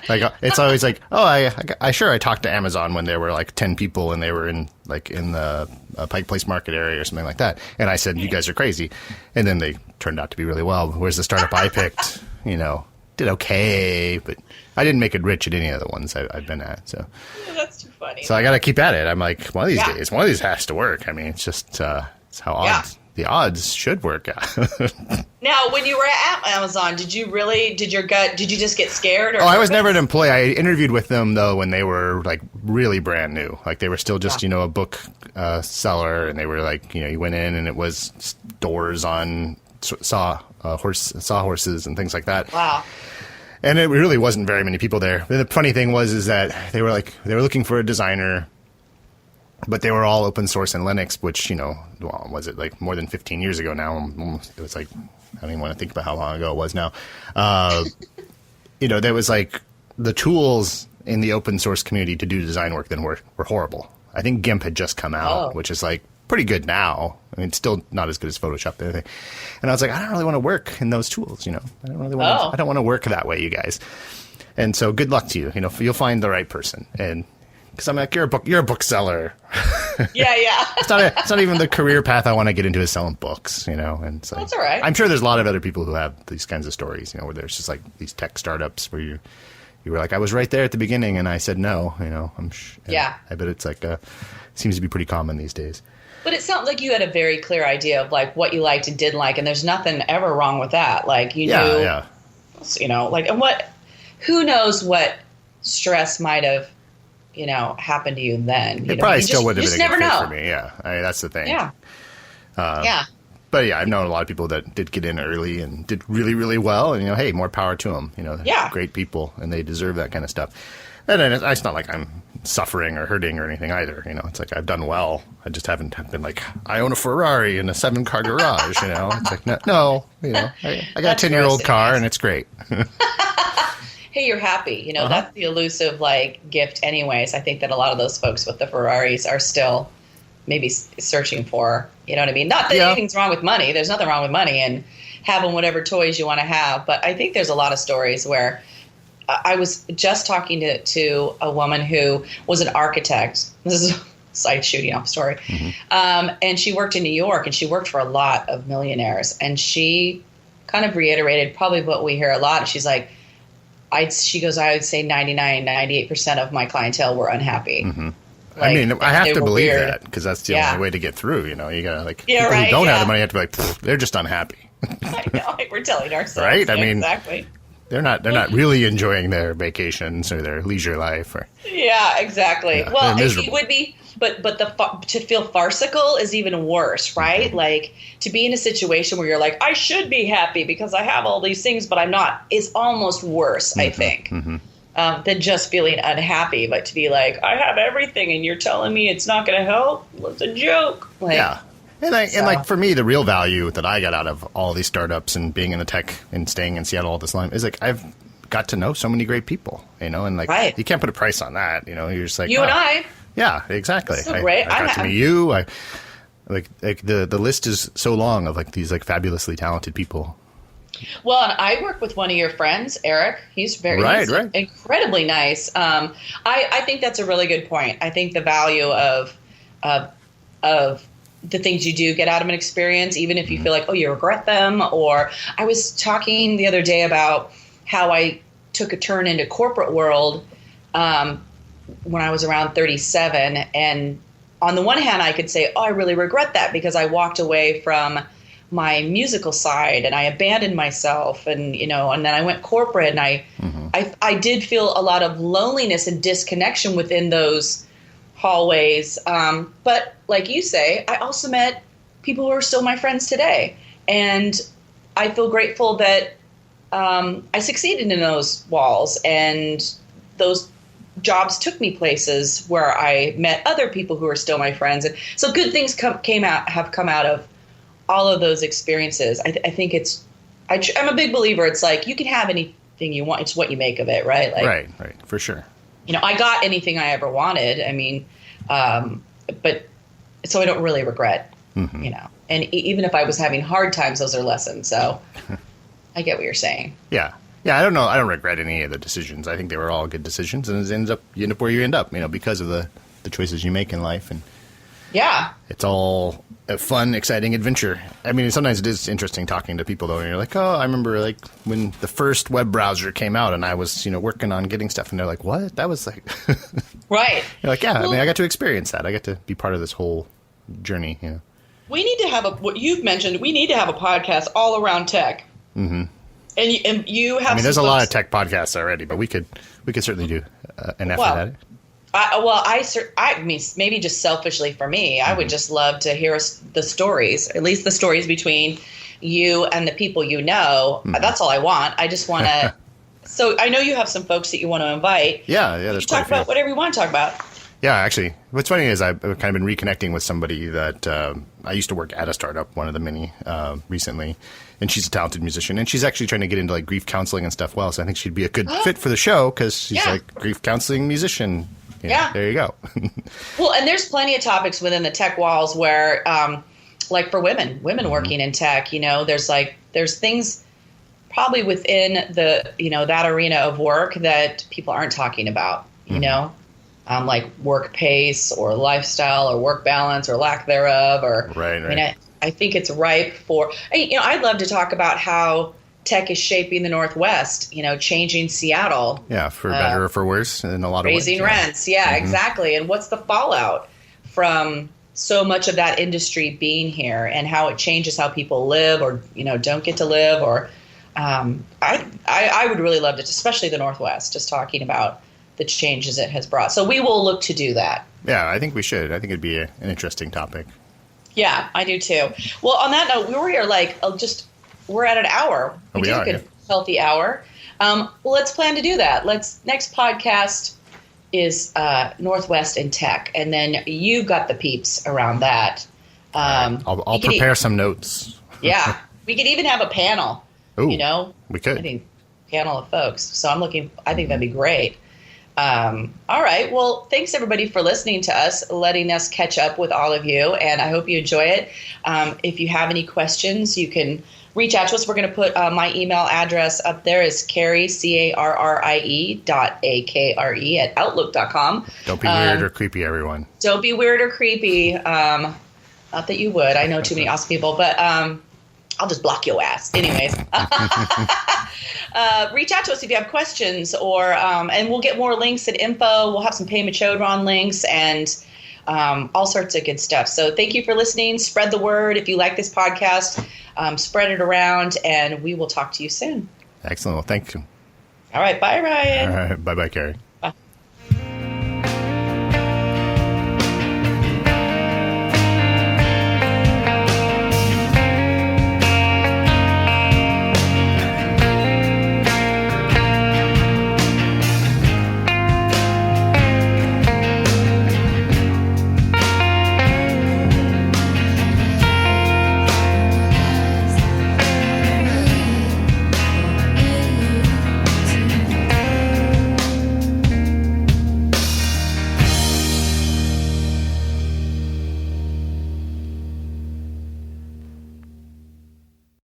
B: Like it's always like, I talked to Amazon when there were like 10 people and they were in the Pike Place Market area or something like that, and I said, you guys are crazy, and then they turned out to be really well. Whereas the startup I picked, did okay, but I didn't make it rich at any of the ones I've been at. So
A: that's too funny.
B: So I got to keep at it. I'm like, one of these days, one of these has to work. I mean, it's just it's how the odds should work out.
A: Now, when you were at Amazon, did you just get scared? Or
B: I was never an employee. I interviewed with them, though, when they were, like, really brand new. Like, they were still just, a book seller, and they were, like, you went in, and it was doors on sawhorses and things like that.
A: Wow.
B: And it really wasn't very many people there. The funny thing is that they were looking for a designer, but they were all open source in Linux, which, was it like more than 15 years ago now? It was like, I don't even want to think about how long ago it was now. There was like the tools in the open source community to do design work then were horrible. I think GIMP had just come out, which is like pretty good now. I mean, it's still not as good as Photoshop and everything. And I was like, I don't really want to work in those tools, I don't really want to, I don't want to work that way, you guys. And so good luck to you. You'll find the right person. And because I'm like, you're a bookseller.
A: Yeah.
B: It's not even the career path I want to get into is selling books, And so
A: that's all right.
B: I'm sure there's a lot of other people who have these kinds of stories, where there's just like these tech startups where you were like, I was right there at the beginning and I said no, I bet it's like seems to be pretty common these days.
A: But it sounds like you had a very clear idea of like what you liked and didn't like, and there's nothing ever wrong with that. Like you knew, who knows what stress might have, happened to you then.
B: It probably still would have been a good fit for me. Yeah, that's the thing.
A: Yeah.
B: But yeah, I've known a lot of people that did get in early and did really, really well, and hey, more power to them. They're great people, and they deserve that kind of stuff. And then it's not like I'm suffering or hurting or anything either. It's like I've done well. I just haven't been like, I own a Ferrari in a 7-car garage. It's like no. I got a 10-year-old car and it's great.
A: Hey, you're happy. That's the elusive gift anyways. I think that a lot of those folks with the Ferraris are still maybe searching for, you know what I mean? Not that anything's wrong with money. There's nothing wrong with money and having whatever toys you want to have. But I think there's a lot of stories where I was just talking to a woman who was an architect. This is a side shooting off story. And she worked in New York, and she worked for a lot of millionaires. And she kind of reiterated probably what we hear a lot. She's like, she goes, I would say 98% of my clientele were unhappy.
B: I mean, I have to believe that because that's the only way to get through. You gotta people who don't have the money have to be like, they're just unhappy.
A: I know, we're telling ourselves,
B: right? I mean,
A: exactly.
B: They're not really enjoying their vacations or their leisure life.
A: Yeah, exactly.
B: Yeah,
A: well, it would be, but to feel farcical is even worse, right? Like to be in a situation where you're like, I should be happy because I have all these things, but I'm not, is almost worse, I think, than just feeling unhappy. But to be like, I have everything, and you're telling me it's not going to help. It's a joke.
B: Yeah. And for me, the real value that I got out of all these startups and being in the tech and staying in Seattle all this time is I've got to know so many great people, and you can't put a price on that. You're just like,
A: you and I.
B: Yeah, exactly.
A: So great.
B: I got to meet you. The list is so long of these fabulously talented people.
A: Well, and I work with one of your friends, Eric. He's he's incredibly nice. I think that's a really good point. I think the value of the things you do get out of an experience, even if you feel like, oh, you regret them. Or I was talking the other day about how I took a turn into corporate world when I was around 37. And on the one hand, I could say, oh, I really regret that because I walked away from my musical side and I abandoned myself, and and then I went corporate, and I did feel a lot of loneliness and disconnection within those hallways. But like you say, I also met people who are still my friends today, and I feel grateful that I succeeded in those walls, and those jobs took me places where I met other people who are still my friends, and so good things have come out of all of those experiences. I think I'm a big believer. It's like you can have anything you want. It's what you make of it, right? Like,
B: right, for sure.
A: I got anything I ever wanted. I mean, but so I don't really regret, And even if I was having hard times, those are lessons. So I get what you're saying.
B: Yeah. I don't know. I don't regret any of the decisions. I think they were all good decisions, and you end up where you end up, because of the choices you make in life, and it's all a fun, exciting adventure. I mean, sometimes it is interesting talking to people, though, and you're like, oh, I remember like when the first web browser came out and I was, working on getting stuff, and they're like, what? That was like...
A: Right.
B: You're like, yeah, well, I mean, I got to experience that. I got to be part of this whole journey,
A: We need to have what you've mentioned, we need to have a podcast all around tech. Mm-hmm. And you have...
B: I mean, there's a lot of tech podcasts already, but we could certainly do an effort at it.
A: I mean, maybe just selfishly for me, I would just love to hear the stories, at least the stories between you and the people That's all I want. I just want to. So I know you have some folks that you want to invite.
B: Yeah. There's
A: talk about whatever you want to talk about.
B: Yeah, actually, what's funny is I've kind of been reconnecting with somebody that I used to work at a startup, one of the many, recently, and she's a talented musician, and she's actually trying to get into like grief counseling and stuff. Well, so I think she'd be a good fit for the show because she's like grief counseling musician. There you go.
A: Well, and there's plenty of topics within the tech walls where, like for women working in tech, there's things probably within the, that arena of work that people aren't talking about, like work pace or lifestyle or work balance or lack thereof. Or
B: right.
A: I mean, I think it's ripe for, I'd love to talk about how tech is shaping the Northwest, changing Seattle.
B: Yeah, for better or for worse in a lot of ways.
A: Raising rents. Yeah, exactly. And what's the fallout from so much of that industry being here, and how it changes how people live or, don't get to live, or I would really love to, especially the Northwest, just talking about the changes it has brought. So we will look to do that.
B: Yeah, I think we should. I think it'd be an interesting topic.
A: Yeah, I do too. Well, on that note, we're at an hour. We did a good healthy hour. Let's plan to do that. Next podcast is Northwest and tech, and then you got the peeps around that.
B: I'll prepare some notes.
A: Yeah, we could even have a panel.
B: Ooh, we could.
A: I think panel of folks. So I think that'd be great. All right. Well, thanks everybody for listening to us, letting us catch up with all of you, and I hope you enjoy it. If you have any questions, you can reach out to us. We're going to put my email address up there is Carrie, CARRIE .AKRE @outlook.com.
B: Don't be weird or creepy, everyone.
A: Don't be weird or creepy. Not that you would. I know too many awesome people, but I'll just block your ass. Anyways, reach out to us if you have questions, or and we'll get more links and info. We'll have some Pema Chodron links and all sorts of good stuff. So thank you for listening. Spread the word. If you like this podcast, spread it around, and we will talk to you soon.
B: Excellent. Well, thank you.
A: All right. Bye, Ryan.
B: All right. Bye-bye, Carrie.